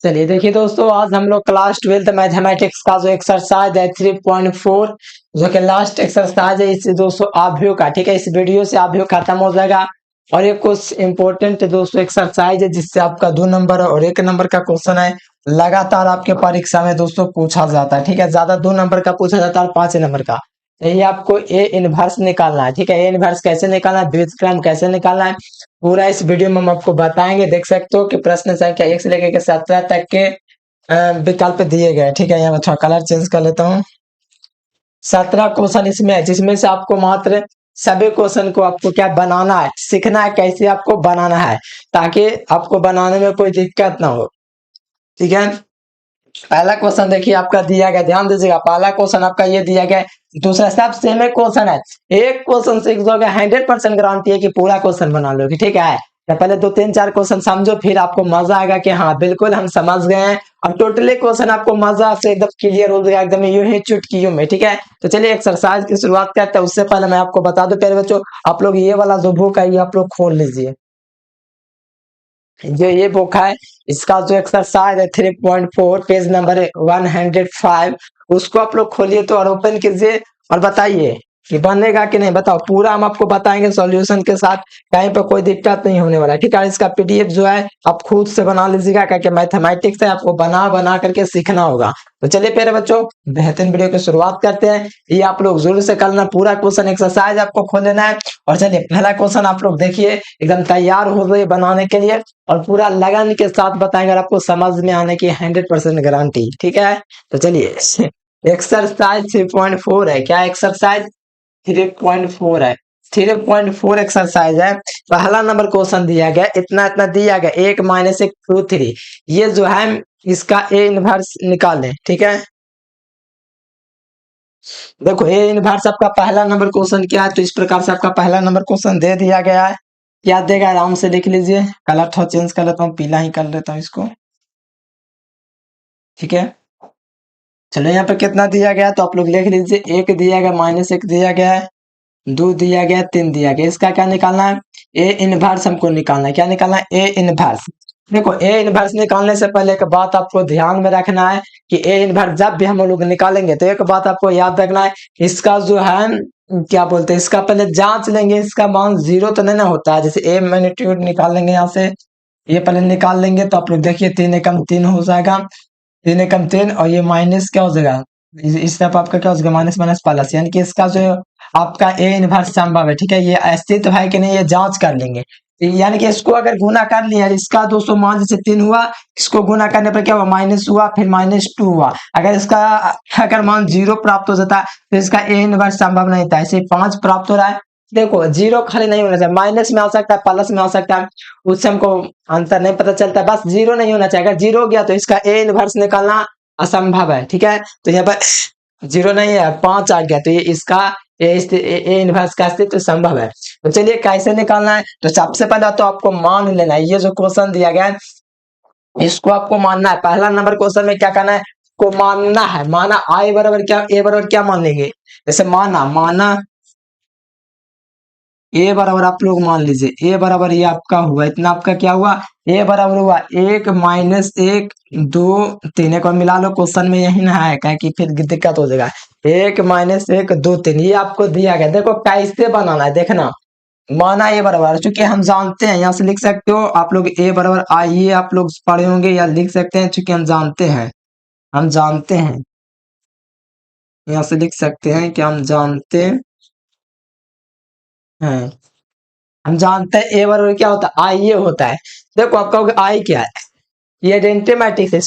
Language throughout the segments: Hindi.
चलिए देखिए दोस्तों, आज हम लोग क्लास 12th मैथमेटिक्स का जो एक्सरसाइज है 3.4 जो कि लास्ट एक्सरसाइज है इससे दोस्तों आभ्यू का, ठीक है। इस वीडियो से आभ्यू खत्म हो जाएगा और एक कुछ इंपॉर्टेंट दोस्तों एक्सरसाइज है जिससे आपका 2 नंबर और 1 नंबर का क्वेश्चन है लगातार आपके परीक्षा में दोस्तों पूछा जाता है, ठीक है। ज्यादा 2 नंबर का पूछा जाता है और 5 नंबर का। यही आपको ए इनवर्स निकालना है, ठीक है। ए इनवर्स कैसे निकालना है, द्वितीय कैसे निकालना है, पूरा इस वीडियो में हम आपको बताएंगे। देख सकते हो कि प्रश्न संख्या 1 से लेकर के 17 तक के विकल्प दिए गए, ठीक है। यहाँ मैं थोड़ा कलर चेंज कर लेता हूँ। 17 क्वेश्चन इसमें है, जिसमें से आपको मात्र सभी क्वेश्चन को आपको क्या बनाना है, सीखना है कैसे आपको बनाना है, ताकि आपको बनाने में कोई दिक्कत ना हो, ठीक है। पहला क्वेश्चन देखिए आपका दिया गया, ध्यान दीजिएगा। पहला क्वेश्चन आपका ये दिया गया, दूसरा सब सेम क्वेश्चन है। एक क्वेश्चन सीख जाओगे 100% गारंटी है कि पूरा क्वेश्चन बना लोगे, ठीक है। तो पहले 2 3 4 क्वेश्चन समझो, फिर आपको मजा आएगा कि हाँ बिल्कुल हम समझ गए हैं। और टोटली क्वेश्चन आपको मजा से एकदम क्लियर हो जाएगा, एकदम यूं ही चुटकियों में, ठीक है। तो चलिए एक्सरसाइज की शुरुआत करते हैं। उससे पहले मैं आपको बता दूं प्यारे बच्चों, आप लोग ये वाला जो बुक है ये आप लोग खोल लीजिए। जो ये बुक है इसका जो एक्सरसाइज है 3.4 पेज नंबर 105, उसको आप लोग खोलिए तो और ओपन कीजिए और बताइए कि बनेगा कि नहीं। बताओ, पूरा हम आपको बताएंगे सॉल्यूशन के साथ, कहीं पर कोई दिक्कत नहीं होने वाला है, ठीक है। इसका पीडीएफ जो है आप खुद से बना लीजिएगा, क्योंकि मैथमेटिक्स है, आपको बना बना करके सीखना होगा। तो चलिए प्यारे बच्चों, बेहतरीन वीडियो की शुरुआत करते हैं। ये आप लोग जरूर से करना, पूरा क्वेश्चन एक्सरसाइज आपको खोल लेना है। और चलिए पहला क्वेश्चन आप लोग देखिए, एकदम तैयार हो गए बनाने के लिए और पूरा लगन के साथ बताएंगे, और आपको समझ में आने की 100% गारंटी, ठीक है। तो चलिए एक्सरसाइज 3.4 है। क्या एक्सरसाइज 3.4 है, 3.4 एक्सरसाइज है। पहला नंबर क्वेश्चन दिया गया, इतना इतना दिया गया, 1 - 1 2 3। ये जो है इसका ए इनवर्स निकालें, ठीक है। देखो ए इनवर्स आपका पहला नंबर क्वेश्चन क्या है, तो इस प्रकार से आपका पहला नंबर क्वेश्चन दे दिया गया है। क्या देगा आराम से लिख लीजिए। कलर थोड़ा चेंज कर लेता हूँ, पीला ही कर लेता हूँ इसको, ठीक है। चलो यहाँ पे कितना दिया गया तो आप लोग लिख लीजिए। 1 दिया गया, -1 दिया गया है, 2 दिया गया, 3 दिया गया। इसका क्या निकालना है, ए इनवर्स हमको निकालना है। क्या निकालना है, ए इनवर्स। देखो ए इनवर्स निकालने से पहले एक बात आपको ध्यान में रखना है कि ए इनवर्स जब भी हम लोग निकालेंगे तो एक बात आपको याद रखना है, इसका जो है क्या बोलते हैं, इसका पहले जांच लेंगे, इसका मान 0 तो नहीं ना होता है। जैसे ए मैग्नीट्यूड निकाल लेंगे, यहाँ से ये पहले निकाल लेंगे तो आप लोग देखिए 3 एकम 3 हो जाएगा, 3 एकम 3, और ये माइनस क्या हो जाएगा, इस तरफ आपका क्या हो जाएगा, माइनस माइनस प्लस, यानी कि इसका जो आपका ए इनवर्स संभव है, ठीक है। ये अस्तित्व है कि नहीं ये जांच कर लेंगे। यानी कि इसको अगर गुना कर लिया, इसका 200 मान जैसे 3 हुआ, इसको गुना करने पर क्या हुआ, माइनस हुआ, फिर -2 हुआ। अगर इसका अगर मान 0 प्राप्त हो जाता तो इसका ए इनवर्स संभव नहीं था। ऐसे 5 प्राप्त हो रहा है। देखो 0 खाली नहीं होना चाहिए, माइनस में आ सकता है, प्लस में आ सकता है, उससे हमको आंसर नहीं पता चलता। बस 0 नहीं होना चाहिए। अगर 0 हो गया तो इसका ए इनवर्स निकालना असंभव है, ठीक है। तो यहाँ पर 0 नहीं है, 5 आ गया, तो ये इसका ए इनवर्स का अस्तित्व संभव है। तो चलिए कैसे निकालना है, तो सबसे पहले तो आपको मान लेना है, ये जो क्वेश्चन दिया गया है इसको आपको मानना है। पहला नंबर क्वेश्चन में क्या करना है, को मानना है। माना आई बराबर क्या, ए बराबर क्या मान लेंगे, जैसे माना माना ए बराबर आप लोग मान लीजिए, ए बराबर ये आपका हुआ, इतना आपका क्या हुआ, ए बराबर हुआ 1 - 1 2 3। एक और मिला लो, क्वेश्चन में यही ना है, क्या कि फिर दिक्कत हो जाएगा। 1 - 1 2 3 ये आपको दिया गया। देखो कैसे बनाना है, देखना। माना ए बराबर, चूंकि हम जानते हैं, यहाँ से लिख सकते हो आप लोग ए बराबर आइए आप लोग पढ़े होंगे या लिख सकते हैं, चूंकि हम जानते हैं, हम जानते हैं, यहाँ से लिख सकते हैं कि हम जानते हैं, हम जानते हैं ए बराबर क्या होता है, आई ये होता है। देखो आप कहोगे आई क्या है, ये आइडेंटिटी मैट्रिक्स है।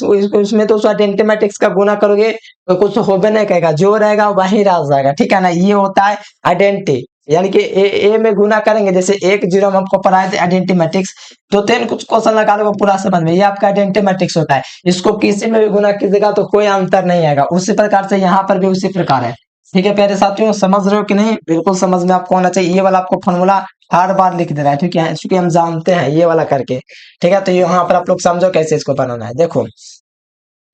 इसमें तो आइडेंटिटी मैट्रिक्स का गुना करोगे तो कुछ होबे नहीं करेगा, जो रहेगा वही रह जाएगा, ठीक है ना। ये होता है आइडेंटिटी, यानी कि ए में गुना करेंगे, जैसे 1 0 हम आपको पढ़ाए थे आइडेंटिटी मैट्रिक्स, तो 3 कुछ क्वेश्चन लगा लो पूरा समझ में, ये आपका आइडेंटिटी मैट्रिक्स होता है। इसको किसी में भी गुना कीजिएगा तो कोई अंतर नहीं आएगा। उसी प्रकार से यहाँ पर भी उसी प्रकार है, ठीक है प्यारे साथियों। समझ रहे हो कि नहीं, बिल्कुल समझ में आपको होना चाहिए। ये वाला आपको फॉर्मूला हर बार लिख दे रहा है, ठीक है, क्योंकि हम जानते हैं ये वाला करके, ठीक है। तो यहाँ पर आप लोग समझो कैसे इसको बनाना है। देखो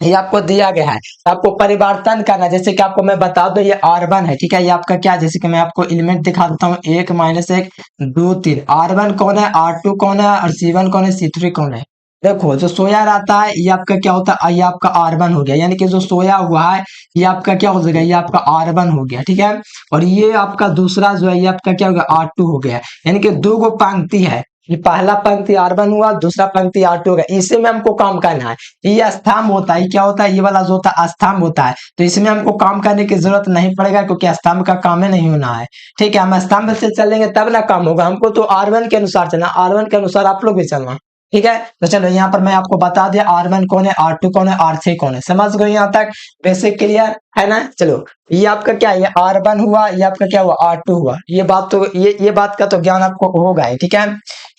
ये आपको दिया गया है, आपको परिवर्तन करना है। जैसे कि आपको मैं बता दूं ये R1 है, ठीक है। ये आपका क्या, जैसे कि मैं आपको एलिमेंट दिखा देता हूँ, 1 - 1 2 3। R1 कौन है, R2 कौन है, और C1 कौन है, C3 कौन है। देखो जो सोया रहता है ये आपका क्या होता है, ये आपका R1 हो गया, यानी कि जो सोया हुआ है ये आपका क्या हो जाएगा, ये आपका R1 हो गया, ठीक है। और ये आपका दूसरा जो है ये आपका क्या हो गया, R2 हो गया, यानी कि दो गो पंक्ति है, ये पहला पंक्ति R1 हुआ, दूसरा पंक्ति R2 हो गया, इसी में हमको काम करना है। ये स्तंभ होता है, ये क्या होता है, ये वाला जो होता है स्तंभ होता है, तो इसमें हमको काम करने की जरूरत नहीं पड़ेगा क्योंकि स्तंभ का काम ही नहीं होना है, ठीक है। हम स्तंभ से चलेंगे तब ना काम होगा, हमको तो R1 के अनुसार चलना, R1 के अनुसार आप लोग भी चलना, ठीक है। तो चलो यहाँ पर मैं आपको बता दिया R1 कौन है, R2 कौन है, R3 कौन है, समझ गए यहाँ तक, बेसिक क्लियर है ना। चलो ये आपका क्या है, ये R1 हुआ, ये आपका क्या हुआ, R2 हुआ, ये बात तो ये बात का तो ज्ञान आपको होगा ही, ठीक है।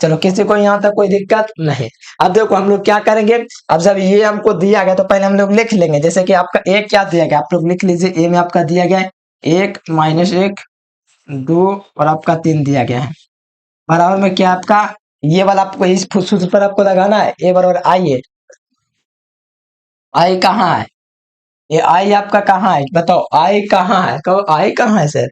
चलो किसी को यहाँ तक कोई दिक्कत नहीं। अब देखो हम लोग क्या करेंगे, अब जब ये हमको दिया गया तो पहले हम लोग लिख लेंगे, जैसे कि आपका एक क्या दिया गया, आप लोग लिख लीजिए, ए में आपका दिया गया है 1 -1 2 और आपका 3 दिया गया है, बराबर में क्या आपका ये वाला आपको इस फुसफुस पर आपको लगाना है, ए बराबर आई है, आई कहाँ है, ये आई आपका कहाँ है बताओ, आई कहाँ है, कहो आई कहाँ है सर,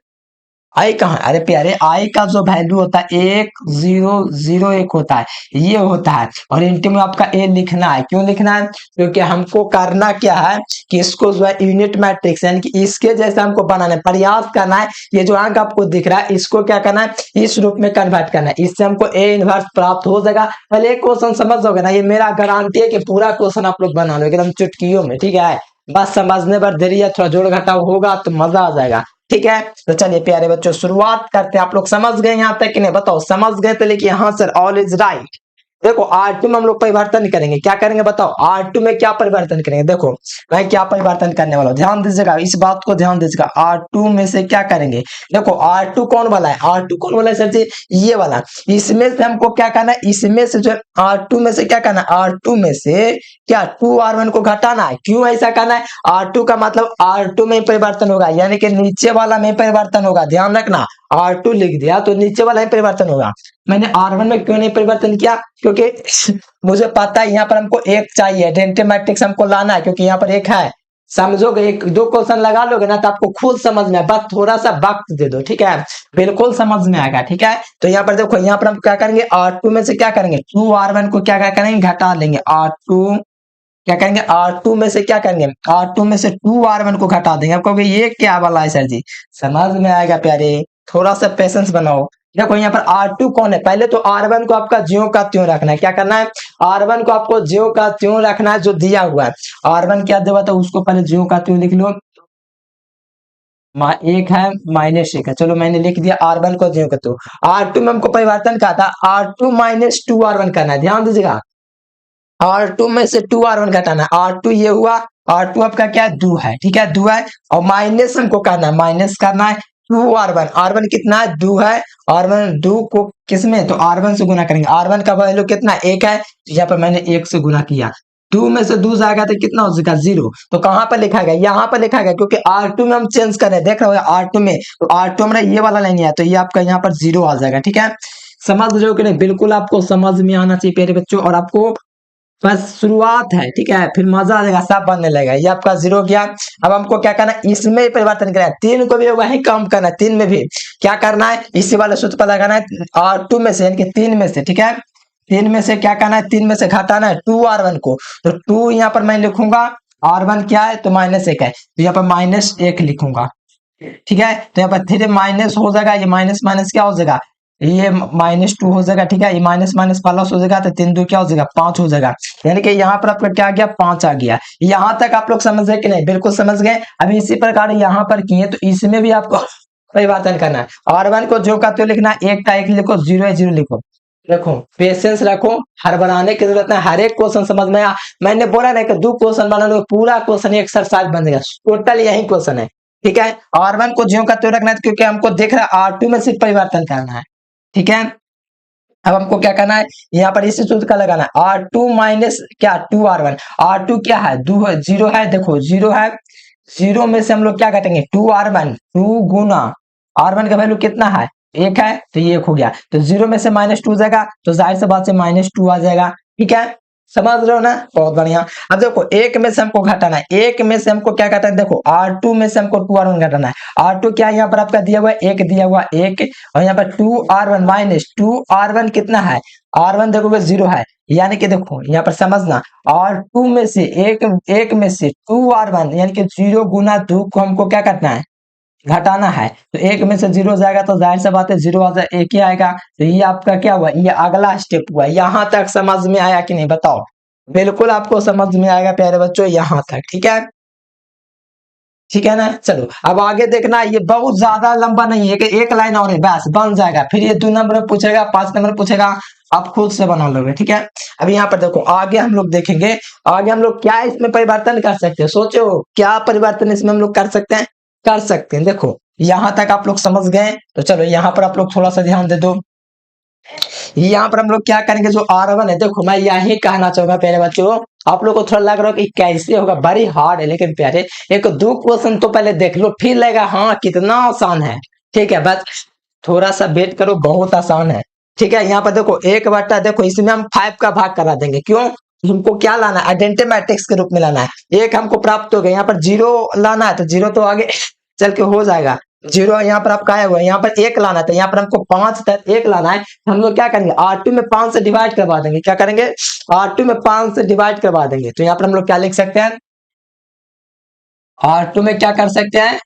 आई कहाँ, अरे प्यारे आई का जो वैल्यू होता है 1 0 0 1 होता है, ये होता है, और इंटू में आपका ए लिखना है, क्यों लिखना है, क्योंकि हमको करना क्या है कि इसको जो है यूनिट मैट्रिक्स यानी कि इसके जैसे हमको बनाना है, प्रयास करना है, ये जो अंक आपको दिख रहा है इसको क्या करना है, इस रूप में कन्वर्ट करना है, इससे हमको ए इनवर्स प्राप्त हो जाएगा। पहले एक क्वेश्चन समझ जाओगे ना, ये मेरा गारंटी है कि पूरा क्वेश्चन आप लोग बना लो एकदम चुटकियों में, ठीक है। बस समझने पर देरी है, थोड़ा जोड़ घटाव होगा तो मजा आ जाएगा, ठीक है। तो चलिए प्यारे बच्चों शुरुआत करते हैं, आप लोग समझ गए यहाँ तक कि नहीं, बताओ समझ गए तो लिखिए हाँ सर ऑल इज राइट। देखो R2 में हम लोग परिवर्तन करेंगे, क्या करेंगे बताओ, R2 में क्या परिवर्तन करेंगे, देखो मैं क्या परिवर्तन करने वाला हूँ, ध्यान दीजिएगा, इस बात को ध्यान दीजिएगा, R2 में से क्या करेंगे, देखो R2 कौन वाला है, R2 कौन वाला है सर जी, ये वाला, इसमें से हमको क्या करना है, इसमें से जो R2 में से क्या करना है, R2 में से क्या 2R1 को घटाना है, क्यों ऐसा करना है, R2 का मतलब R2 में परिवर्तन होगा, यानी कि नीचे वाला में परिवर्तन होगा, ध्यान रखना, R2 लिख दिया तो नीचे वाला ही परिवर्तन होगा। मैंने R1 में क्यों नहीं परिवर्तन किया, क्योंकि मुझे पता है यहाँ पर हमको एक चाहिए, डेंटे मैट्रिक्स हमको लाना है, क्योंकि यहाँ पर एक है, समझोगे, एक दो क्वेश्चन लगा लोगे ना तो आपको खुद समझ में, बस थोड़ा सा वक्त दे दो, ठीक है, बिल्कुल समझ में आएगा, ठीक है। तो यहाँ पर देखो, यहाँ पर हम क्या करेंगे, R2 में से क्या करेंगे, 2R1 को क्या करेंगे, घटा लेंगे, R2 क्या करेंगे, R2 में से क्या करेंगे, R2 में से 2R1 को घटा देंगे, आप कहोगे ये क्या वाला है सर जी, समझ में आएगा प्यारे, थोड़ा सा पेशेंस बनाओ। देखो यहाँ पर R2 कौन है, पहले तो R1 को आपका ज्यों का त्यों रखना है, क्या करना है, R1 को आपको ज्यों का त्यों रखना है, जो दिया हुआ है R1 क्या दिया हुआ था उसको पहले ज्यों का त्यों लिख लो, एक है -1 है, चलो मैंने लिख दिया R1 को ज्यों का त्यों। R2 में हमको परिवर्तन कहा था, R2 - 2R1 करना है, ध्यान दीजिएगा, R2 में से 2R1 घटाना है, R2 ये हुआ, R2 आपका क्या है, 2 है, ठीक है, 2 है, और माइनस हमको करना है, माइनस करना है 2R1, R1 कितना है, 2 है, R1 2 को किसमें, तो R1 से गुना करेंगे, R1 का वैल्यू कितना 1 है, तो यहाँ पर मैंने 1 से गुना किया, 2 में से 2 जाएगा तो कितना हो जाएगा 0, तो कहां पर लिखा गया, यहाँ पर लिखा गया, क्योंकि R2 में हम चेंज कर रहे हैं, देख रहे हो R2 में, तो R2 हमारा ये वाला लाइन है, तो ये आपका यहाँ पर 0 आ जाएगा, ठीक है। समझ रहे हो कि नहीं, बिल्कुल आपको समझ में आना चाहिए प्यारे बच्चों, और आपको बस शुरुआत है, ठीक है, फिर मजा आ जाएगा, सब बनने लगेगा, ये आपका 0 गया। अब हमको क्या करना है, इसमें ही परिवर्तन करना है, 3 को भी वही काम करना है, 3 में भी क्या करना है, इसी वाले सूत्र पर लगाना है, R2 में से यानी कि 3 में से, ठीक है, 3 में से क्या करना है, 3 में से घटाना है 2R1 को, तो 2 यहाँ पर मैं लिखूंगा, R1 क्या है तो -1 है, तो यहाँ पर -1 लिखूंगा, ठीक है, तो यहाँ पर फिर माइनस हो जाएगा, ये माइनस माइनस क्या हो जाएगा, ये -2 हो जाएगा, ठीक है, ये माइनस माइनस प्लस हो जाएगा, तो 3 2 क्या हो जाएगा 5 हो जाएगा, यानी कि यहाँ पर आपका क्या आ गया 5 आ गया। यहाँ तक आप लोग समझ गए कि नहीं, बिल्कुल समझ गए। अभी इसी प्रकार यहाँ पर किए तो इसमें भी आपको परिवर्तन करना है, R1 को जो का तो लिखना है, 1 का 1 लिखो, 0 है 0 लिखो, रखो पेशेंस रखो, हर बनाने की जरूरत है, हर एक क्वेश्चन समझ में आया, मैंने बोला ना कि 2 क्वेश्चन बना लो, पूरा क्वेश्चन एक्सरसाइज बन जाएगा, टोटल यही क्वेश्चन है, ठीक है। R1 को ज्यों का त्यों रखना है, क्योंकि हमको देख रहा है R2 में सिर्फ परिवर्तन करना है, ठीक है। अब हमको क्या करना है, यहाँ पर इसी सूत्र का लगाना है, R2 माइनस क्या 2R1, R2 क्या है 2 है, 0 है, देखो 0 है, 0 में से हम लोग क्या काटेंगे 2R1, 2 गुना R1 का वैल्यू कितना है 1 है, तो ये 1 हो गया, तो 0 में से -2 जाएगा, तो जाहिर सी बात से -2 आ जाएगा, ठीक है। समझ रहे हो ना, बहुत बढ़िया। अब देखो एक में से हमको घटाना है, एक में से हमको क्या घटाना है, देखो R2 में से हमको 2R1 घटाना है। R2 क्या यहाँ पर आपका दिया हुआ है, एक दिया हुआ एक, और यहाँ पर 2R1 माइनस 2R1 कितना है, R1 देखोगे 0 है, यानी कि देखो यहाँ पर समझना, R2 में से एक में से 2R1 यानी कि 0 गुना 2 को हमको क्या करना है, घटाना है। तो एक में से 0 जाएगा तो जाहिर सी बात है 0 आ जाए, एक ही आएगा। तो ये आपका क्या हुआ, ये अगला स्टेप हुआ। यहाँ तक समझ में आया कि नहीं बताओ? बिल्कुल आपको समझ में आएगा प्यारे बच्चों, यहाँ तक ठीक है, ठीक है ना। चलो अब आगे देखना, ये बहुत ज्यादा लंबा नहीं है कि एक लाइन और है बस बन जाएगा, फिर ये 2 नंबर पूछेगा, 5 नंबर पूछेगा, आप खुद से बना लोगे, ठीक है। अब यहाँ पर देखो आगे हम लोग देखेंगे, आगे हम लोग क्या इसमें परिवर्तन कर सकते हैं, सोचो क्या परिवर्तन इसमें हम लोग कर सकते हैं, कर सकते हैं। देखो यहाँ तक आप लोग समझ गए, तो चलो यहाँ पर आप लोग थोड़ा सा ध्यान दे दो। यहाँ पर हम लोग क्या करेंगे, जो R1 है, देखो मैं यही कहना चाहूंगा प्यारे बच्चों, आप लोग को थोड़ा लग रहा हो कि कैसे होगा, बड़ी हार्ड है, लेकिन प्यारे एक दो क्वेश्चन तो पहले देख लो, फिर लगेगा हाँ कितना आसान है, ठीक है। बस थोड़ा सा वेट करो, बहुत आसान है, ठीक है। यहाँ पर देखो एक बट्टा, देखो इसमें हम 5 का भाग करा देंगे, क्यों, हमको क्या लाना है, आइडेंटिटी मैट्रिक्स के रूप में लाना है। एक हमको प्राप्त हो गया, यहाँ पर 0 लाना है, तो 0 तो आगे चल के हो जाएगा। 0 यहाँ पर आपका आया हुआ है, यहाँ पर 1 लाना था, यहाँ पर हमको 5 तक 1 लाना है। हम लोग क्या करेंगे, R2 में 5 से डिवाइड करवा देंगे, क्या करेंगे, R2 में 5 से डिवाइड करवा देंगे। तो यहाँ पर हम लोग क्या लिख सकते हैं, R2 में क्या कर सकते हैं,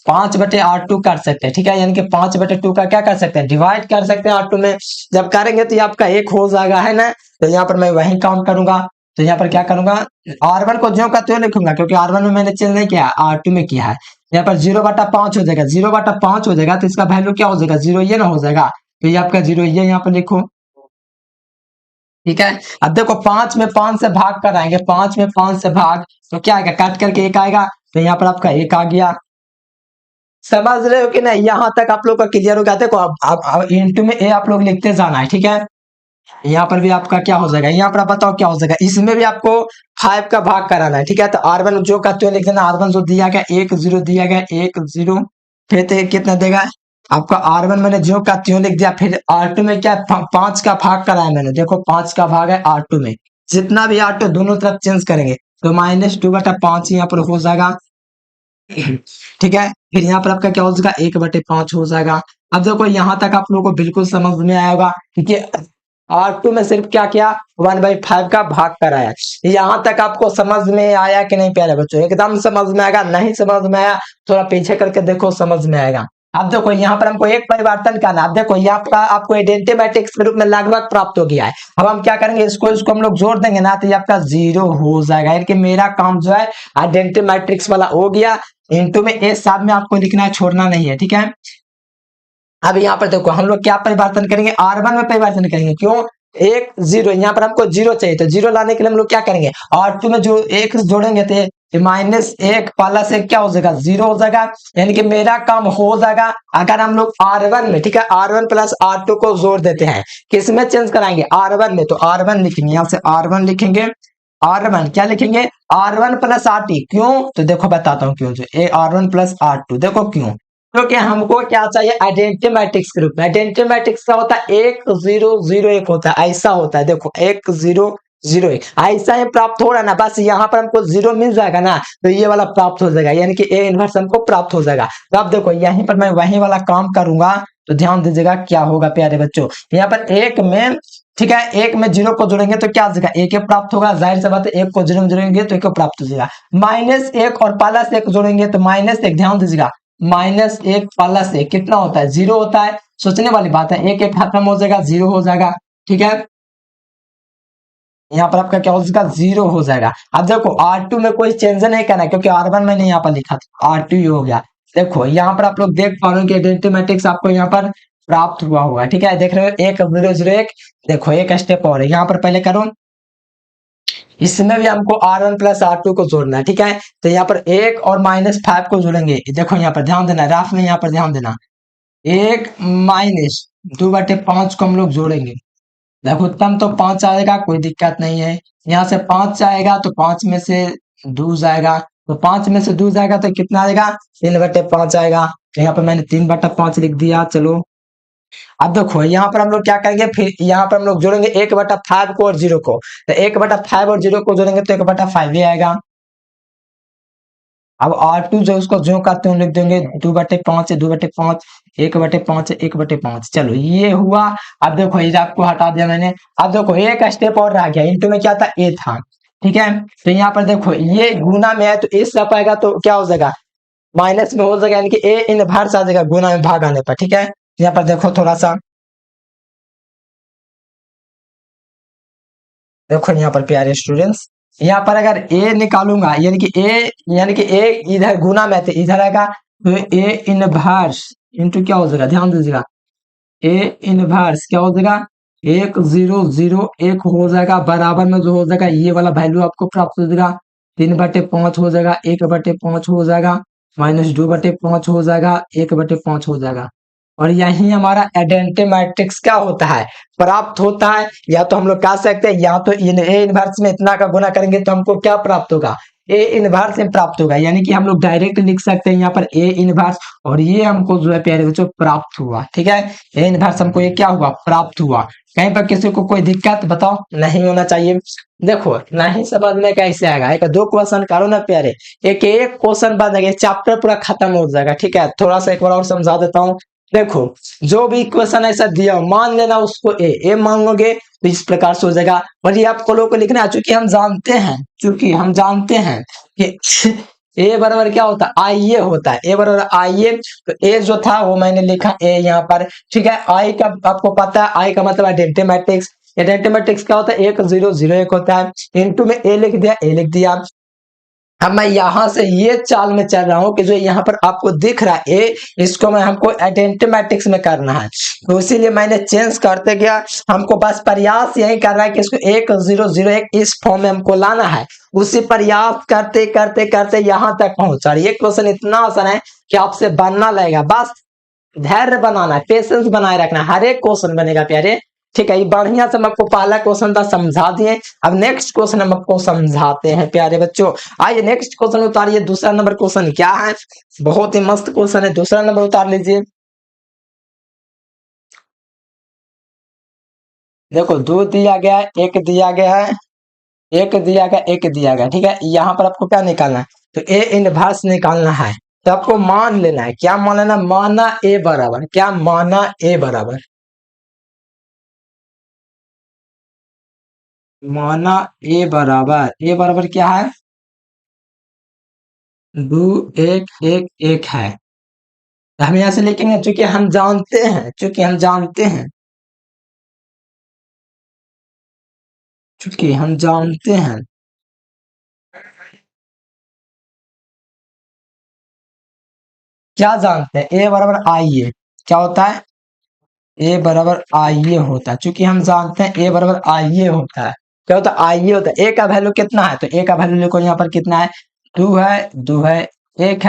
5/R2 कर सकते हैं, ठीक है। यानी कि 5/2 का क्या कर सकते हैं, डिवाइड कर सकते हैं R2 में। जब करेंगे तो ये आपका 1 हो जाएगा, है ना। तो यहाँ पर मैं वही काउंट करूंगा, तो यहाँ पर क्या करूंगा, R1 को ज्यों का त्यों लिखूंगा, क्योंकि R1 में मैंने चेंज नहीं किया, R2 में किया है। यहाँ पर 0/5 हो जाएगा, 0/5 हो जाएगा, तो इसका वैल्यू क्या हो जाएगा, 0 ये ना हो जाएगा। तो ये आपका 0 ये यहाँ पर लिखो, ठीक है। अब देखो 5 में 5 से भाग कराएंगे, 5 में 5 से भाग, तो क्या आएगा, काट करके 1 आएगा, तो यहाँ पर आपका 1 आ गया। समझ रहे हो कि नहीं, यहाँ तक आप लोग का क्लियर हो गया। देखो अब इंटू में ए आप लोग लिखते जाना है, ठीक है। यहाँ पर भी आपका क्या हो जाएगा, यहाँ पर आप बताओ क्या हो जाएगा, इसमें भी आपको 5 का भाग कराना है, ठीक है। तो R1 जो का त्यों लिख देना, R1 जो दिया गया 1 0 दिया गया 1 0, फिर तो कितना देगा आपका, R1 मैंने जो का त्यों लिख दिया। फिर R2 में क्या 5 का भाग कराया मैंने, देखो 5 का भाग है R2 में, जितना भी R2 दोनों तरफ चेंज करेंगे, तो -2/5 यहाँ पर हो जाएगा, ठीक है। फिर यहाँ पर आपका क्या हो जाएगा, 1/5 हो जाएगा। अब देखो यहाँ तक आप लोगों को बिल्कुल समझ में आया होगा, क्योंकि R2 में सिर्फ क्या किया, 1/5 का भाग कराया। यहाँ तक आपको समझ में आया कि नहीं प्यारे बच्चों, एकदम समझ में आएगा, नहीं समझ में आया थोड़ा पीछे करके देखो, समझ में आएगा। अब देखो यहाँ पर हमको एक परिवर्तन करना, अब देखो यहाँ पर आपको आइडेंटिटी मैट्रिक्स के रूप में लगभग प्राप्त हो गया है। अब हम क्या करेंगे, इसको हम लोग जोड़ देंगे ना, तो ये आपका 0 हो जाएगा, यानी कि मेरा काम जो है आइडेंटिटी मैट्रिक्स वाला हो गया। इंटू में ए साथ में आपको लिखना है, छोड़ना नहीं है, ठीक है। अब यहाँ पर देखो हम लोग क्या परिवर्तन करेंगे, R1 में परिवर्तन करेंगे, क्यों, 1 0, यहाँ पर हमको 0 चाहिए, तो 0 लाने के लिए हम लोग क्या करेंगे, R2 में जो 1 जोड़ेंगे तो -1 +1 क्या हो जाएगा, 0 हो जाएगा, यानी कि मेरा काम हो जाएगा। अगर हम लोग R1 में, ठीक है, R1 + R2 को जोड़ देते हैं, किसमें चेंज कराएंगे, R1 में, तो R1 लिखेंगे, यहाँ से R1 लिखेंगे, R1 क्या लिखेंगे, R1 + R2, क्यों, तो देखो बताता हूँ क्यों, जो R1 + R2, देखो क्यों, क्योंकि हमको क्या चाहिए, आइडेंटिटी मैट्रिक्स के रूप में। आइडेंटिटी मैट्रिक्स का होता है 1 0 0 1 होता है, ऐसा होता है, देखो 1 0 0 1 ऐसा ही प्राप्त हो रहा है ना, बस यहाँ पर हमको 0 मिल जाएगा ना, तो ये वाला प्राप्त हो जाएगा, यानी कि A इनवर्स हमको प्राप्त हो जाएगा। तो अब देखो यहीं पर मैं वही वाला काम करूंगा, तो ध्यान दीजिएगा क्या होगा प्यारे बच्चों, यहाँ पर 1 में, ठीक है, 1 में 0 को जोड़ेंगे तो क्या हो जाएगा, 1 प्राप्त होगा, जाहिर सी बात है 1 को 0 में जोड़ेंगे तो 1 प्राप्त हो जाएगा। -1 और +1 जोड़ेंगे तो -1, ध्यान दीजिएगा, -1 +1 कितना होता है, 0 होता है। सोचने वाली बात है, 1 1 खत्म हो जाएगा, 0 हो जाएगा, ठीक है। यहाँ पर आपका क्या हो जाएगा, 0 हो जाएगा। अब देखो R2 में कोई चेंज नहीं करना है, क्योंकि R1 मैंने यहाँ पर लिखा था, R2 हो गया। देखो यहाँ पर आप लोग देख पा रहे हो कि आइडेंटिटी मैट्रिक्स आपको यहाँ पर प्राप्त हुआ होगा, ठीक है, देख रहे हो 1 0 0 1। देखो एक स्टेप और है, यहाँ पर पहले करो, इसमें भी हमको R1 + R2 को जोड़ना है, ठीक है। तो यहाँ पर 1 और -5 को जोड़ेंगे, देखो यहाँ पर ध्यान देना, राफ में यहाँ पर ध्यान देना, 1 - 2/5 को हम लोग जोड़ेंगे, देखो उत्तम तो 5 आएगा, कोई दिक्कत नहीं है। यहाँ से 5 आएगा तो 5 में से 2 जाएगा, तो 5 में से 2 जाएगा तो कितना आएगा, 3/5 आएगा। तो यहाँ पर मैंने 3/5 लिख दिया, चलो अब देखो यहाँ पर हम लोग क्या करेंगे, फिर यहाँ पर हम लोग जोड़ेंगे 1/5 को और 0 को, तो 1/5 और 0 को जोड़ेंगे तो 1/5 ही आएगा। अब R2 जो उसको जो करते हैं लिख देंगे 2/5 है, 2/5, 1/5 है, 1/5। चलो ये हुआ। अब देखो ये आपको हटा दिया मैंने। अब देखो एक स्टेप और रह गया, इंटू में क्या था, ए था, ठीक है। तो यहाँ पर देखो ये गुना में है तो ए सब आएगा तो क्या हो जाएगा, माइनस में हो जाएगा, यानी कि ए इनवर्स आ जाएगा गुना में भाग आने पर, ठीक है। यहाँ पर देखो थोड़ा सा, देखो यहाँ पर प्यारे स्टूडेंट्स, यहाँ पर अगर ए निकालूंगा, यानी कि ए इधर गुना में थे इधर आएगा, तो ए इनवर्स इंटू क्या हो जाएगा, ध्यान दीजिएगा, ए इनवर्स क्या हो जाएगा, 1 0 0 1 हो जाएगा, बराबर में जो हो जाएगा ये वाला वैल्यू आपको प्राप्त हो जाएगा, 3/5 हो जाएगा, 1/5 हो जाएगा, -2/5 हो जाएगा, 1/5 हो जाएगा। और यही हमारा आइडेंटिटी मैट्रिक्स क्या होता है, प्राप्त होता है। या तो हम लोग कह सकते हैं, या तो ए इनवर्स में इतना का गुना करेंगे तो हमको क्या प्राप्त होगा, ए इनवर्स में प्राप्त होगा, यानी कि हम लोग डायरेक्ट लिख सकते हैं यहाँ पर ए इनवर्स, और ये हमको जो है प्यारे बच्चों प्राप्त हुआ, ठीक है। ए इनवर्स हमको ये क्या हुआ, प्राप्त हुआ। कहीं पर किसी को कोई दिक्कत बताओ, नहीं होना चाहिए। देखो नहीं समझ में कैसे आएगा, एक दो क्वेश्चन करो ना प्यारे, एक एक क्वेश्चन बाद चैप्टर पूरा खत्म हो जाएगा, ठीक है। थोड़ा सा एक बार और समझा देता हूँ। देखो जो भी इक्वेशन ऐसा दिया मान लेना उसको ए मान लोगे तो इस प्रकार से हो जाएगा। और ये आपको लोगों को लिखना है, चूंकि हम जानते हैं कि ए बराबर क्या होता है, आई ए होता है, ए बराबर आई ए। तो ए जो था वो मैंने लिखा ए यहाँ पर, ठीक है। आई का आपको पता है, आई का मतलब आइडेंटिटी मैट्रिक्स। आइडेंटिटी मैट्रिक्स क्या होता है, 1 0 0 1 होता है, इनटू में ए लिख दिया, ए लिख दिया। अब मैं यहां से ये चाल में चल रहा हूं कि जो यहाँ पर आपको दिख रहा है ए, इसको मैं हमको आइडेंटिटी मैट्रिक्स में करना है, तो इसीलिए मैंने चेंज करते गया। हमको बस प्रयास यही करना है कि इसको 1 0 0 1 इस फॉर्म में हमको लाना है। उसी प्रयास करते करते करते यहाँ तक पहुंचा। ये क्वेश्चन इतना आसान है कि आपसे बनना लगेगा, बस धैर्य बनाना है, पेशेंस बनाए रखना, हर एक क्वेश्चन बनेगा प्यारे, ठीक है। ये बढ़िया से हम आपको पहला क्वेश्चन था समझा दिए। अब नेक्स्ट क्वेश्चन हम आपको समझाते हैं प्यारे बच्चों। आइए नेक्स्ट क्वेश्चन उतारिए। दूसरा नंबर क्वेश्चन क्या है, बहुत ही मस्त क्वेश्चन है, दूसरा नंबर उतार लीजिए। देखो दो दिया गया है, एक दिया गया है, एक दिया गया, एक दिया गया, ठीक है। यहाँ पर आपको क्या निकालना है, तो ए इनवर्स निकालना है। तो आपको मान लेना है, क्या मान लेना, माना ए बराबर, क्या माना ए बराबर, माना ए बराबर क्या है, 2 1 1 1 है। तो हम यहाँ से लिखेंगे, चूंकि हम जानते हैं, क्या जानते हैं, ए बराबर आई ए क्या होता है, ए बराबर आई ए होता है। चूंकि हम जानते हैं ए बराबर आई ए होता है, क्या होता है, आई ए होता है। ए का वैल्यू कितना है, तो ए का वैल्यू देखो यहाँ पर कितना है, 2 है, एक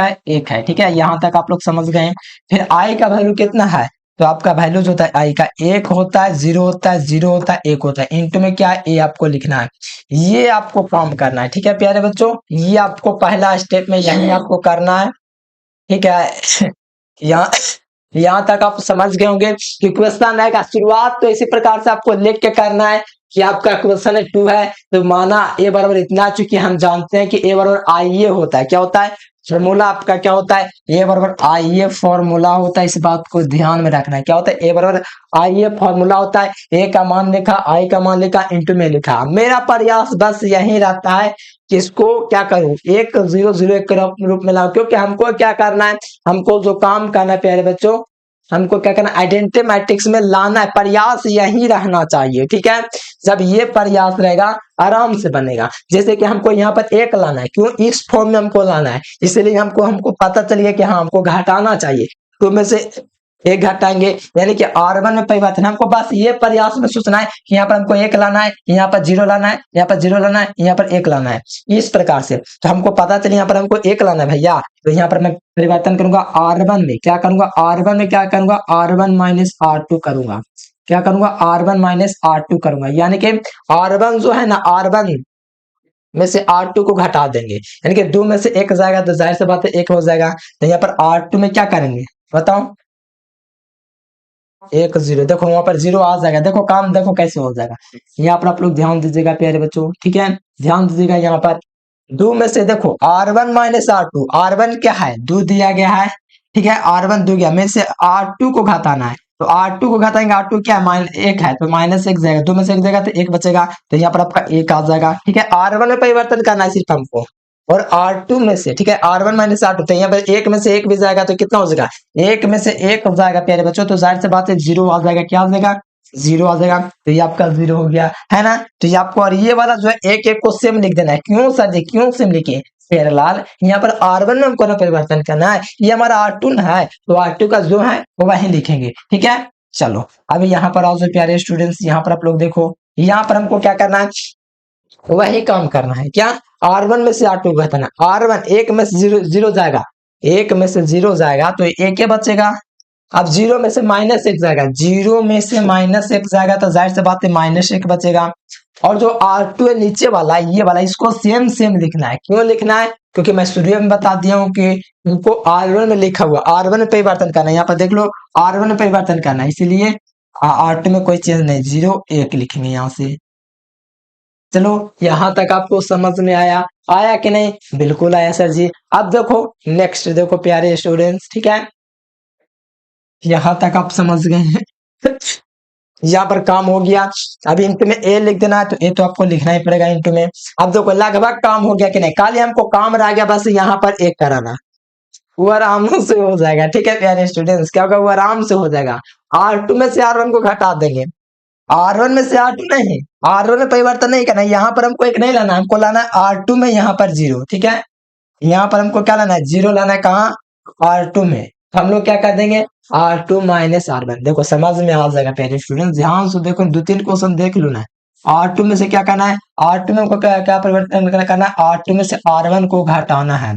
है, ठीक है। यहाँ तक आप लोग समझ गए हैं। फिर आई का वैल्यू कितना है, तो आपका वैल्यू जो होता है आई का, एक होता है, जीरो होता है, जीरो होता है, एक होता है, इंटू में क्या है, ए आपको लिखना है। ये आपको काम करना है, ठीक है प्यारे बच्चों। ये आपको पहला स्टेप में यही आपको करना है, ठीक है। यहाँ यहाँ तक आप समझ गए होंगे कि क्वेश्चन रहेगा, शुरुआत तो इसी प्रकार से आपको लिख के करना है कि आपका क्वेश्चन है 2 है, तो माना ए बराबर इतना। चूंकि हम जानते हैं कि ए बराबर आई ए होता है, क्या होता है, फॉर्मूला आपका क्या होता है, ए बराबर आई ए फॉर्मूला होता है। इस बात को ध्यान में रखना है, क्या होता है, ए बराबर आई ए फॉर्मूला होता है। ए का मान लिखा, आई का मान लिखा, इंटू में लिखा। मेरा प्रयास बस यही रहता है कि इसको क्या करूं, 1 0 0 1 के रूप में लाऊं, क्योंकि हमको क्या करना है, हमको जो काम करना है प्यारे बच्चों, हमको क्या करना, आइडेंटिटी मैट्रिक्स में लाना है। प्रयास यही रहना चाहिए, ठीक है। जब ये प्रयास रहेगा आराम से बनेगा। जैसे कि हमको यहाँ पर एक लाना है, क्यों, इस फॉर्म में हमको लाना है, इसलिए हमको पता चल गया कि हाँ हमको घटाना चाहिए, तो में से एक घटाएंगे, यानी कि R1 में परिवर्तन। हमको बस ये प्रयास में सोचना है कि यहाँ पर हमको एक लाना है, यहाँ पर जीरो लाना है, यहाँ पर जीरो लाना है, यहाँ पर एक लाना है, इस प्रकार से। तो हमको पता चले यहाँ पर हमको एक लाना है भैया, तो यहाँ पर मैं परिवर्तन करूंगा R1 में, क्या करूंगा, R1 में क्या करूंगा, R1 माइनस R2 करूंगा, क्या करूंगा, R1 माइनस R2 करूंगा। यानी कि R1 जो है ना, R1 में से R2 को घटा देंगे, यानी कि 2 में से एक जाएगा तो जाहिर सी बात है एक हो जाएगा। तो यहाँ पर R2 में क्या करेंगे बताओ, एक जीरो, देखो वहां पर जीरो आ जाएगा, देखो काम देखो कैसे हो जाएगा। यहाँ पर आप लोग ध्यान दीजिएगा प्यारे बच्चों, ठीक है, ध्यान दीजिएगा। यहाँ पर दो में से देखो R1 माइनस R2, R1 क्या है, दो दिया गया है, ठीक है, R1 दो गया, में से R2 को घटाना है, तो R2 को घटाएंगे, R2 क्या है, माइनस एक है, तो माइनस एक जाएगा, दो में से एक जाएगा तो एक बचेगा, तो यहाँ पर आपका एक आ जाएगा, ठीक है। R1 में परिवर्तन करना है सिर्फ हमको, और R2 में से, ठीक है, R1 माइनस R2, तो यहाँ पर एक में से एक भी जाएगा तो कितना हो जाएगा, एक में से एक हो जाएगा प्यारे बच्चों, तो जाहिर सी बात है जीरो आ जाएगा, क्या आ जाएगा, जीरो आ जाएगा, तो ये आपका जीरो हो गया है ना। तो ये आपको, और ये वाला जो है एक एक को सेम लिख देना है, क्यों सर जी, क्यों सेम लिखे प्यारेलाल, यहाँ पर R1 में हमको ना परिवर्तन करना है, ये हमारा R2 ना है, तो R2 का जो है वो वही लिखेंगे, ठीक है। चलो अभी यहाँ पर आओ जो प्यारे स्टूडेंट्स, यहाँ पर आप लोग देखो, यहाँ पर हमको क्या करना है, वही काम करना है, क्या, R1 में से R2 घटाना, R1 एक में से जीरो जीरो जाएगा, एक में से जीरो जाएगा तो एक ही बचेगा, अब जीरो में से माइनस एक जाएगा, जीरो में से माइनस एक जाएगा तो जाहिर सी बात है माइनस एक बचेगा, और जो R2 है नीचे वाला, ये वाला, इसको सेम सेम लिखना है, क्यों लिखना है, क्योंकि मैं शुरू में बता दिया हूँ कि उनको R1 में लिखा हुआ, R1 में परिवर्तन करना है, यहाँ पर देख लो R1 में परिवर्तन करना है, इसीलिए R2 में कोई चेंज नहीं, जीरो एक लिखेंगे यहाँ से। चलो यहाँ तक आपको समझ में आया, आया कि नहीं, बिल्कुल आया सर जी। अब देखो नेक्स्ट, देखो प्यारे स्टूडेंट्स, ठीक है, यहाँ तक आप समझ गए हैं। यहाँ पर काम हो गया, अभी इंटू में ए लिख देना है, तो ए तो आपको लिखना ही पड़ेगा इंटू में। अब देखो लगभग काम हो गया कि नहीं, खाली हमको काम रह गया बस यहाँ पर एक कराना, वो आराम से हो जाएगा, ठीक है प्यारे स्टूडेंट्स, क्या होगा, वो आराम से हो जाएगा। R2 में से R1 को घटा देंगे, R1 में से R2 नहीं, R1 में परिवर्तन नहीं करना है, यहाँ पर हमको एक नहीं लाना, हमको लाना है R2 में, यहाँ पर जीरो, ठीक है, यहाँ पर हमको क्या लाना है, जीरो लाना है, कहाँ, R2 में, तो हम लोग क्या कर देंगे, R2 माइनस R1, देखो समझ में आ जाएगा प्यारे स्टूडेंट, ध्यान से देखो, दो तीन क्वेश्चन देख लो ना। R2 में से क्या करना है, R2 में हमको क्या क्या परिवर्तन करना है, R2 में से R1 को घटाना है,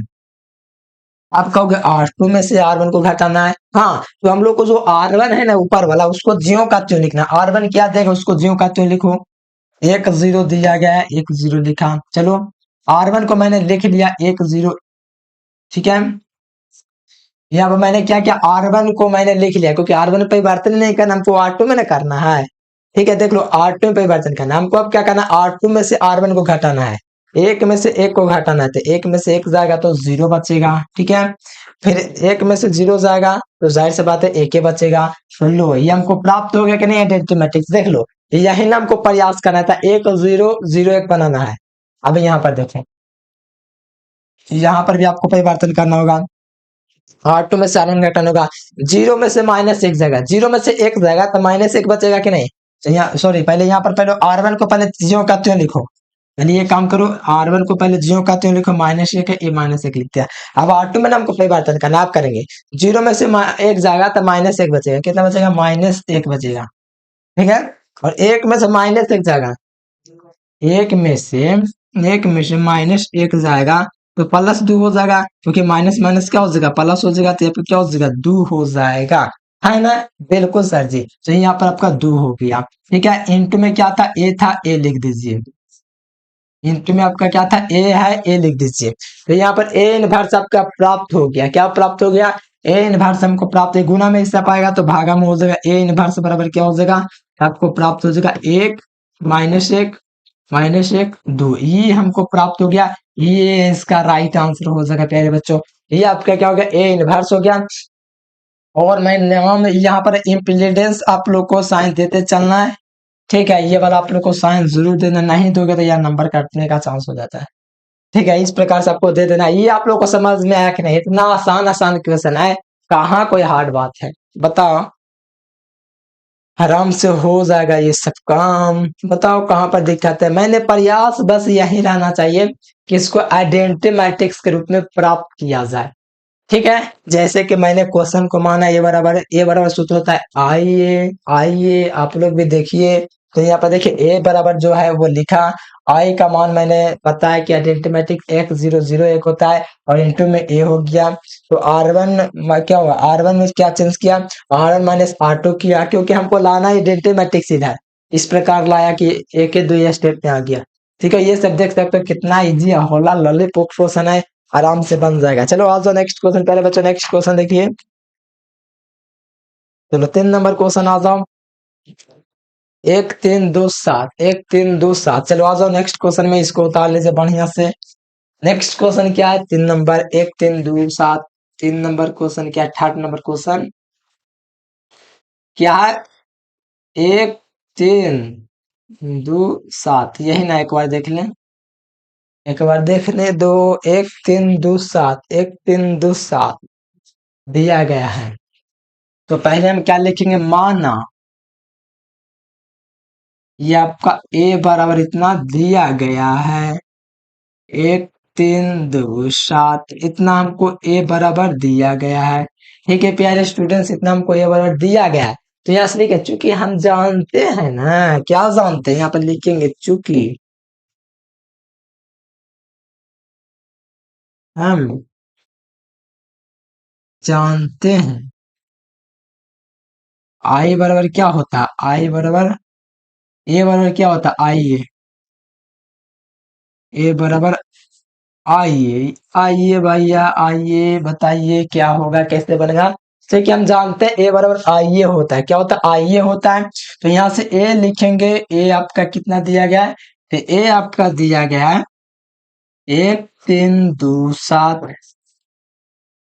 आप कहोगे R2 में से R1 को घटाना है, हाँ, तो हम लोग को जो R1 है ना ऊपर वाला, उसको ज्यों का त्यों लिखना, R1 क्या देगा उसको ज्यों का त्यों लिखो, एक जीरो दिया गया है, एक जीरो लिखा, चलो R1 को मैंने लिख लिया एक जीरो, ठीक है, यहाँ पर मैंने क्या किया, R1 को मैंने लिख लिया, क्योंकि R1 में परिवर्तन नहीं करना, हमको R2 में ना करना है, ठीक है, देख लो R2 में परिवर्तन करना, हमको अब क्या करना है, R2 में से R1 को घटाना है, एक में से एक को घटाना है, तो एक में से एक जाएगा तो जीरो बचेगा, ठीक है, फिर एक में से जीरो जाएगा तो जाहिर सी बात है एक ही बचेगा। सुन लो ये हमको प्राप्त हो गया कि नहीं, आइडेंटिमेटिक्स देख लो, यही ना हमको प्रयास करना था, एक जीरो जीरो एक बनाना है। अब यहाँ पर देखो, यहाँ पर भी आपको परिवर्तन करना होगा, R2 में से R1 घटाना होगा, जीरो में से माइनस एक जाएगा, जीरो में से एक जाएगा तो माइनस एक बचेगा कि नहीं, तो यहाँ सॉरी, पहले यहाँ पर पहले R1 को पहले ज्यों का त्यों लिखो, पहले ये काम करो, R1 को पहले ज्यों का त्यों लिखो, माइनस एक है, ये माइनस एक लिखते हैं। अब R2 में ना हमको परिवर्तन करना, आप करेंगे, जीरो में से एक जाएगा तो माइनस एक बचेगा, कितना बचेगा, माइनस एक बचेगा, ठीक है, और एक में से माइनस एक जाएगा, एक में से माइनस एक जाएगा तो प्लस दो हो जाएगा, क्योंकि माइनस माइनस क्या हो जाएगा, प्लस हो जाएगा, तो यहाँ पे क्या हो जाएगा, दो हो जाएगा, है ना, बिल्कुल सर जी, तो यहाँ पर आपका दो हो गया, ठीक है, इंटू में क्या था, ए था, ए लिख दीजिए, इंटू में आपका क्या था, ए है, ए लिख दीजिए, तो यहाँ पर ए इनवर्स आपका प्राप्त हो गया, क्या प्राप्त हो गया, ए इनवर्स हमको प्राप्त है, गुना में हिस्सा पाएगा तो भागा में हो जाएगा, ए इनवर्स बराबर क्या हो जाएगा, आपको प्राप्त हो जाएगा एक माइनस एक दो, ये हमको प्राप्त हो गया, ये इसका राइट आंसर हो जाएगा प्यारे बच्चों, ये आपका क्या हो गया, ए इनवर्स हो गया। और मैं नाम यहाँ पर इम्प्लीडेंस आप लोग को साइन देते चलना है, ठीक है, ये वाला आप लोग को साइन जरूर देना, नहीं दोगे तो यार नंबर कटने का चांस हो जाता है, ठीक है, इस प्रकार से आपको दे देना है। ये आप लोग को समझ में आया कि नहीं, इतना आसान आसान क्वेश्चन है, कहाँ कोई हार्ड बात है, बताओ, आराम से हो जाएगा ये सब काम, बताओ कहाँ पर दिक्कत है, मैंने प्रयास बस यही रहना चाहिए कि इसको आइडेंटिटी मैट्रिक्स के रूप में प्राप्त किया जाए, ठीक है, जैसे कि मैंने क्वेश्चन को माना, ए बराबर सूत्र होता है आइए आइए, आप लोग भी देखिए, तो यहाँ पर देखिए ए बराबर जो है वो लिखा, आई का मान मैंने बताया कि आइडेंटिमेटिक एक जीरो जीरो एक होता है, और इंटू में ए हो गया, तो R1 क्या हुआ, R1 में क्या चेंज किया, R1 माइनस R2 किया, क्योंकि हमको लाना आइडेंटिमेटिक सीधा, इस प्रकार लाया कि एक के दो स्टेप में आ गया, ठीक है, ये सब देख सकते हो कितना इजी होला लॉलीपॉप क्वेश्चन है, आराम से बन जाएगा। चलो आज नेक्स्ट क्वेश्चन, पहले बच्चों नेक्स्ट क्वेश्चन देखिए, चलो 3 नंबर क्वेश्चन आ जाओ। 1 3 2 7, 1 3 2 7। चलो आ जाओ नेक्स्ट क्वेश्चन में, इसको उतार लीजिए बढ़िया से। नेक्स्ट क्वेश्चन क्या है? 3 नंबर, 1 3 2 7। 3 नंबर क्वेश्चन क्या है? 3rd नंबर क्वेश्चन क्या है? 1 3 2 7, यही ना? एक बार देख लें, एक बार देखने दो। 1 3 2 7, 1 3 2 7 दिया गया है। तो पहले हम क्या लिखेंगे? माना ये आपका ए बराबर इतना दिया गया है। 1 3 2 7 इतना हमको ए बराबर दिया गया है। ठीक है प्यारे स्टूडेंट्स, इतना हमको ए बराबर दिया गया है। तो यहाँ से लिखे चूंकि हम जानते हैं ना, क्या जानते हैं? यहाँ पर लिखेंगे चूंकि हम जानते हैं आई बराबर क्या होता है? आई बराबर ए बराबर क्या होता है? आई ए बराबर आइए। आइए भैया आइए, बताइए क्या होगा, कैसे बनेगा? जैसे कि हम जानते हैं ए बराबर आइए होता है। क्या होता है? आइए होता है। तो यहाँ से ए लिखेंगे। ए आपका कितना दिया गया है? तो ए आपका दिया गया है 1 3 2 7।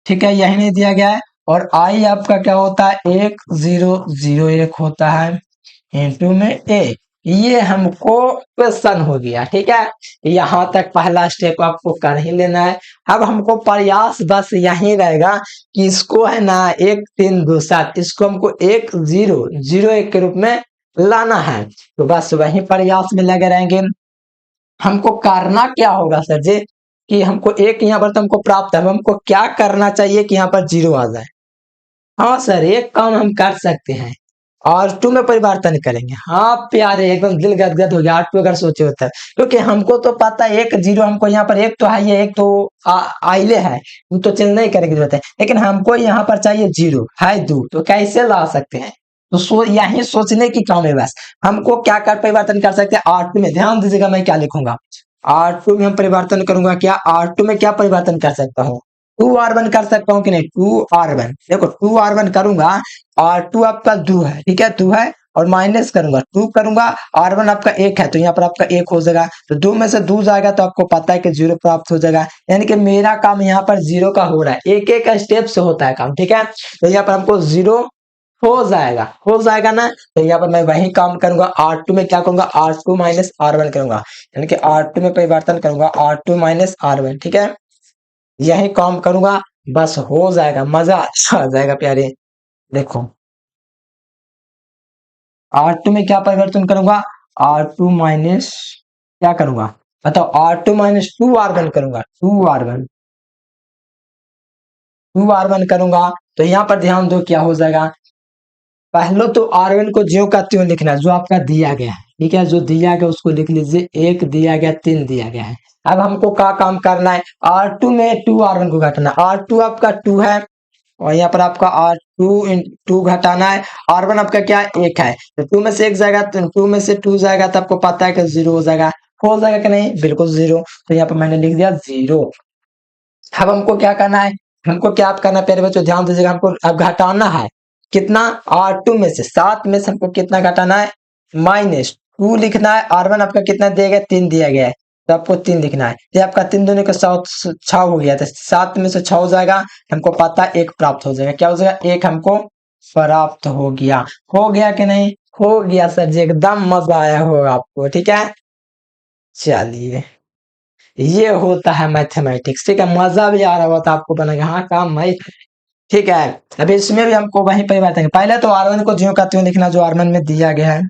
ठीक है, यही नहीं दिया गया है। और आई आपका क्या होता है? 1 0 0 1 होता है इंटू में ए। ये हमको क्वेश्चन हो गया। ठीक है, यहाँ तक पहला स्टेप आपको कर ही लेना है। अब हमको प्रयास बस यही रहेगा कि इसको है ना 1 3 2 7 इसको हमको 1 0 0 1 के रूप में लाना है। तो बस वही प्रयास में लगे रहेंगे। हमको करना क्या होगा सर जी? कि हमको एक यहाँ पर तो हमको प्राप्त है, हमको क्या करना चाहिए कि यहाँ पर 0 आ जाए? हाँ सर, एक काम हम कर सकते हैं, R2 में परिवर्तन करेंगे। हाँ प्यारे, एकदम दिल गदगद हो गया R2 अगर सोचे होता है। क्योंकि हमको तो पता है 1 0 हमको यहाँ पर एक तो है, ये एक तो आइले है, वो तो चेंज नहीं करेंगे जरूरत है। लेकिन हमको यहाँ पर चाहिए 0 है 2, तो कैसे ला सकते हैं? तो यही सोचने की काम है बस। हमको क्या कर परिवर्तन कर सकते हैं? R2 में ध्यान दीजिएगा, मैं क्या लिखूंगा? R2 में हम परिवर्तन करूंगा क्या? R2 में क्या परिवर्तन कर सकता हूँ? 2R1 कर सकता हूँ कि नहीं? 2R1, देखो 2R1 करूंगा। R2 आपका 2 है, ठीक है 2 है, और माइनस करूंगा 2 करूंगा। R1 आपका 1 है, तो यहाँ पर आपका 1 हो जाएगा। तो 2 में से 2 जाएगा तो आपको पता है कि 0 प्राप्त हो जाएगा। यानी कि मेरा काम यहाँ पर 0 का हो रहा है, एक एक स्टेप से होता है काम। ठीक है, तो यहाँ पर हमको 0 हो जाएगा ना? तो यहाँ पर मैं वही काम करूंगा। R2 में क्या करूंगा? R2 माइनस R1 करूंगा, यानी कि R2 में परिवर्तन करूंगा R2 माइनस R1। ठीक है, यही काम करूंगा, बस हो जाएगा, मजा आ जाएगा प्यारे। देखो R2 में क्या परिवर्तन करूंगा? R2 माइनस क्या करूंगा बताओ? R2 माइनस 2R1 करूंगा। 2R1 करूंगा। तो यहाँ पर ध्यान दो क्या हो जाएगा। पहले तो R1 को ज्यों का त्यों लिखना है, जो आपका दिया गया है। ठीक है, जो दिया गया उसको लिख लीजिए। 1 दिया गया, 3 दिया गया है। अब हमको क्या काम करना है? R2 में 2R1 को घटाना। R2 आपका 2 है, और यहाँ पर आपका R2 घटाना है। R1 आपका क्या है? 1 है, तो 2 में से 1 जाएगा, तो 2 में से 2 जाएगा तो आपको पता है कि 0 हो जाएगा। हो जाएगा कि नहीं? बिल्कुल 0। तो यहाँ पर मैंने लिख दिया 0। अब हमको क्या करना है? हमको क्या करना है प्यारे बच्चों? ध्यान दीजिएगा, हमको अब घटाना है। कितना? R2 में से 7 में से हमको कितना घटाना है? -2 लिखना है। R1 आपका कितना दिया गया? 3 दिया गया है, तो आपको 3 लिखना है। ये आपका 3 दूनी का 6 हो गया, तो 7 में से 6 हो जाएगा। हमको पता 1 प्राप्त हो जाएगा। क्या हो जाएगा? 1 हमको प्राप्त हो गया। हो गया कि नहीं? हो गया सर जी, एकदम मजा आया होगा आपको। ठीक है, चलिए ये होता है मैथमेटिक्स। ठीक है, मजा भी आ रहा होता आपको, बनेगा हाँ काम भाई। ठीक है, अभी इसमें भी हमको वहीं पे बात है। पहले तो R1 को ज्यों का त्यों लिखना, जो R1 में दिया गया है।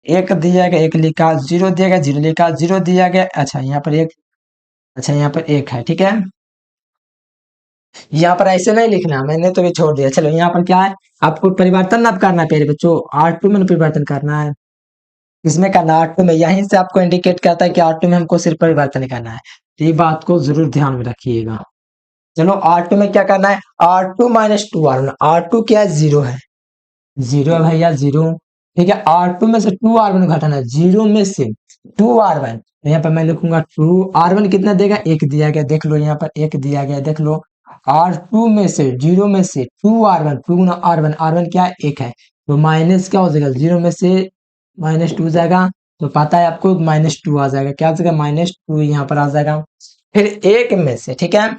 1 दिया गया, 1 लिखा। 0 दिया गया, 0 लिखा। 0 दिया गया, अच्छा यहाँ पर 1, अच्छा यहाँ पर 1 है। ठीक है, यहाँ पर ऐसे नहीं लिखना, मैंने तो भी छोड़ दिया। चलो यहाँ पर क्या है? आपको परिवर्तन अब करना है प्यारे बच्चों। R2 में परिवर्तन करना है। इसमें करना R2 में, यहीं से आपको इंडिकेट करता है कि R2 में हमको सिर्फ परिवर्तन करना है। तो ये बात को जरूर ध्यान में रखिएगा। चलो R2 में क्या करना है? R2 minus 2R1। R2 क्या है? 0 है, 0 है भैया 0। ठीक है, R2 में से 2R1 घटाना है। 0 में से 2R1, यहाँ पर मैं लिखूंगा 2R1 कितना देगा? 1 दिया गया, देख लो यहाँ पर 1 दिया गया, देख लो। R2 में से 0 में से 2R1, 2 गुना R1, R1 क्या है 1 है, तो माइनस क्या हो जाएगा 0 में से -2 जाएगा, तो पता है आपको -2 आ जाएगा, क्या आ जाएगा -2 यहाँ पर आ जाएगा। फिर 1 में से, ठीक है,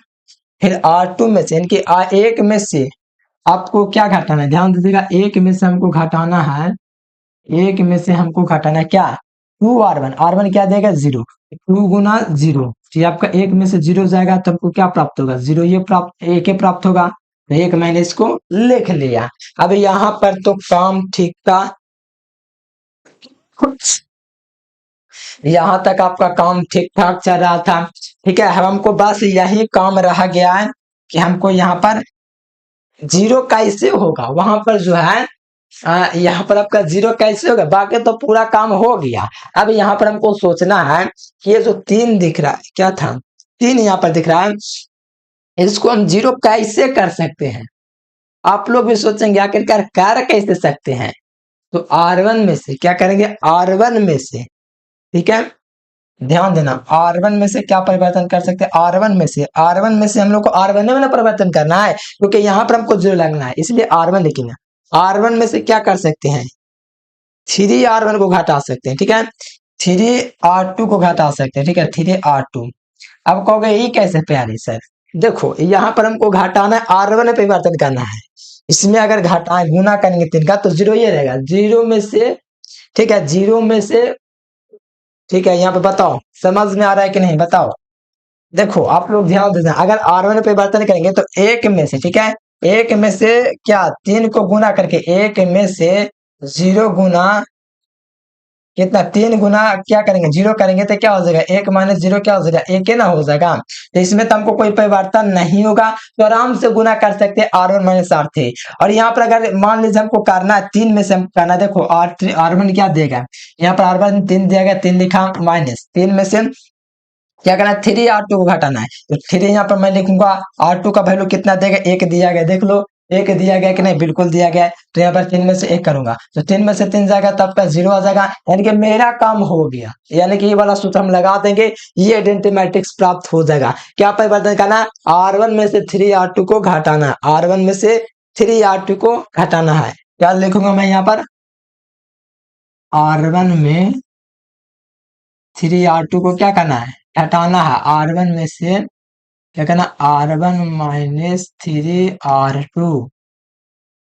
फिर R2 में से यानी कि एक में से आपको क्या घटाना है, ध्यान दीजिएगा, एक में से हमको घटाना है, एक में से हमको घटाना है क्या 2R1, R1 क्या देगा 0, 2 गुना 0, ये आपका एक में से 0 जाएगा तो हमको क्या प्राप्त होगा 0, ये प्राप्त एक प्राप्त होगा, तो एक मैंने इसको लिख लिया। अब यहाँ पर तो काम ठीक था, यहाँ तक आपका काम ठीक ठाक चल रहा था, ठीक है। हमको बस यही काम रह गया है कि हमको यहाँ पर 0 कैसे होगा, वहां पर जो है यहाँ पर आपका 0 कैसे होगा, बाकी तो पूरा काम हो गया। अब यहाँ पर हमको सोचना है कि ये जो 3 दिख रहा है, क्या था 3 यहाँ पर दिख रहा है, इसको हम 0 कैसे कर सकते हैं। आप लोग भी सोचेंगे आखिरकार कर कैसे सकते हैं, तो R1 में से क्या करेंगे, R1 में से, ठीक है, ध्यान देना, R1 में से क्या परिवर्तन कर सकते हैं, R1 में से हम लोग को R1 में परिवर्तन करना है, क्योंकि यहाँ पर हमको 0 लगना है, इसलिए R1 लिखेंगे। R1 में से क्या कर सकते हैं, 3R1 को घटा सकते हैं, ठीक है, 3R2 को घटा सकते हैं, ठीक है, 3R2। अब कहोगे ये कैसे प्यारे सर, देखो यहाँ पर हमको घटाना है, R1 में परिवर्तन करना है, इसमें अगर घटा गुना करेंगे 3 का तो 0 ये रहेगा, 0 में से, ठीक है, 0 में से, ठीक है, यहाँ पे बताओ समझ में आ रहा है कि नहीं, बताओ। देखो आप लोग ध्यान देना, अगर R1 में परिवर्तन करेंगे तो एक में से, ठीक है, एक में से क्या 3 को गुना करके, एक में से 0 गुना कितना 3 गुना क्या करेंगे 0 करेंगे तो क्या हो जाएगा, 1 माइनस 0 क्या हो जाएगा, 1 ना हो जाएगा, तो इसमें तो हमको कोई परिवर्तन नहीं होगा, तो आराम से गुना कर सकते हैं R1 माइनस R3। और यहाँ पर अगर मान लीजिए हमको करना है 3 में से हम करना, देखो R1 क्या देगा, यहाँ पर R1 3 दिया गया, 3 लिखा, माइनस 3 में से क्या करना है 3R2 को घटाना है, तो 3 यहाँ पर मैं लिखूंगा, R2 का वैल्यू कितना देगा 1 दिया गया, देख लो 1 दिया गया कि नहीं, बिल्कुल दिया गया है, तो यहाँ पर 3 में से 1 करूंगा, तो 3 में से 3 जाएगा तब का 0 आ जाएगा, यानी कि मेरा काम हो गया, यानी कि ये वाला सूत्र हम लगा देंगे, ये आइडेंटिटी मैट्रिक्स प्राप्त हो जाएगा। क्या परिवर्तन करना है, R1 में से 3R2 को घटाना है, R1 में से 3R2 को घटाना है, क्या लिखूंगा मैं यहाँ पर, R1 में 3R2 को क्या करना है, घटाना है, R1 में से क्या करना, R1 माइनस 3R2,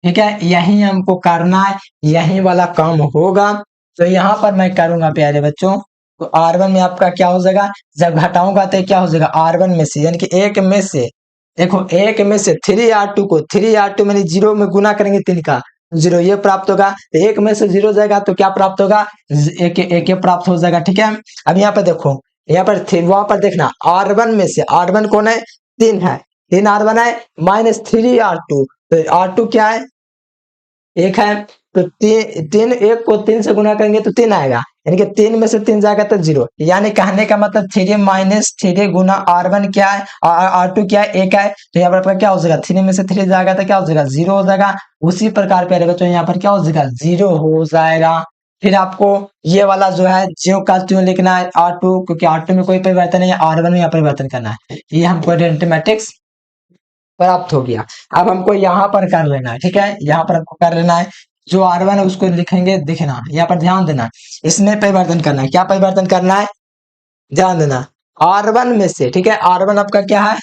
ठीक है, यही हमको करना है, यही वाला काम होगा, तो यहाँ पर मैं करूंगा प्यारे बच्चों, तो R1 में आपका क्या हो जाएगा, जब घटाऊंगा तो क्या हो जाएगा, R1 में से यानी कि एक में से, देखो एक में से 3R2 को 3R2 में 0 में गुना करेंगे 3 का 0 ये प्राप्त होगा, तो एक में से 0 जाएगा तो क्या प्राप्त होगा, एक प्राप्त हो जाएगा, ठीक है। अब यहाँ पर देखो, यहाँ पर वहां पर देखना, R1 में से, R1 कौन है 3 है, 3R1 है, माइनस 3R2, तो R2 क्या है 1 है, तो 3 1 को 3 से गुना करेंगे तो 3 आएगा, यानी कि 3 में से 3 जाएगा तो 0, यानी कहने का मतलब 3 माइनस 3 गुना R1 क्या है, R2 क्या है 1 है, तो यहाँ पर आपका क्या हो जाएगा, 3 में से 3 जाएगा तो क्या हो जाएगा 0 हो जाएगा। उसी प्रकार प्यारे बच्चों यहाँ पर क्या हो जाएगा 0 हो जाएगा। फिर आपको ये वाला जो है ज्यों का त्यों लिखना है R2, क्योंकि R2 में कोई परिवर्तन नहीं है, R1 में यहाँ परिवर्तन करना है, ये हमको आइडेंटिटी मैट्रिक्स प्राप्त हो गया। अब हमको यहाँ पर कर लेना है, ठीक है, यहाँ पर हमको कर लेना है, जो R1 है उसको लिखेंगे, दिखना यहाँ पर ध्यान देना, इसमें परिवर्तन करना है, क्या परिवर्तन करना है, ध्यान देना, R1 में से, ठीक है, R1 आपका क्या है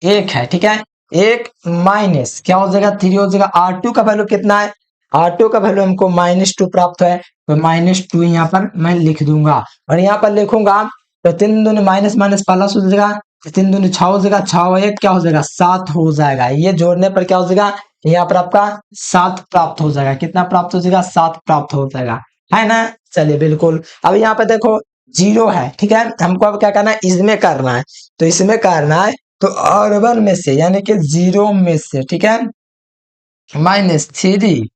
1 है, ठीक है, 1 माइनस क्या हो जाएगा 3 हो जाएगा, R2 का वैल्यू कितना है, R2 का वैल्यू हमको -2 प्राप्त है, तो -2 यहाँ पर मैं लिख दूंगा, और यहाँ पर लिखूंगा तो 3 दूनी माइनस माइनस प्लस हो जाएगा, 3 दूनी 6 हो जाएगा, 6 1 क्या हो जाएगा 7 हो जाएगा, ये जोड़ने पर क्या हो जाएगा, यहाँ पर आपका 7 प्राप्त हो जाएगा, कितना प्राप्त हो जाएगा 7 प्राप्त हो जाएगा, है ना। चलिए बिल्कुल, अब यहाँ पे देखो 0 है, ठीक है, हमको अब क्या करना है, इसमें करना है, तो इसमें करना है, तो R1 में से यानी कि 0 में से, ठीक है, -3,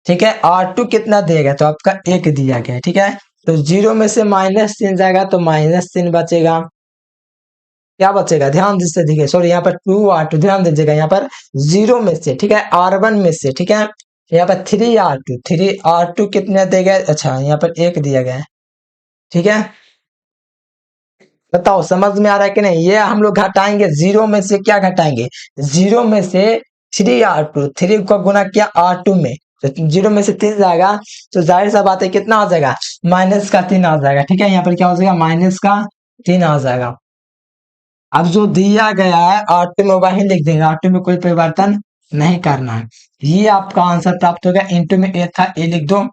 ठीक है, R2 कितना देगा, तो आपका 1 दिया गया है, ठीक है, तो 0 में से -3 जाएगा तो -3 बचेगा, क्या बचेगा ध्यान से देखिए, सॉरी यहाँ पर 2R2 ध्यान दीजिएगा, यहाँ पर 0 में से, ठीक है, R1 में से, ठीक है, यहाँ पर 3R2 कितना देगा, अच्छा यहाँ पर 1 दिया गया है, ठीक है, बताओ समझ में आ रहा है कि नहीं? ये हम लोग घटाएंगे, जीरो में से क्या घटाएंगे, जीरो में से 3R2, 3 को गुना किया R2 में, तो जीरो में से 3 जाएगा, तो जाहिर सा बात है कितना आ जाएगा, -3 आ जाएगा। ठीक है, यहाँ पर क्या हो जाएगा, -3 आ जाएगा। अब जो दिया गया है R2 में वही लिख देंगे, R2 में कोई परिवर्तन नहीं करना है। ये आपका आंसर प्राप्त हो गया। इंटू में ए था, ए लिख दो,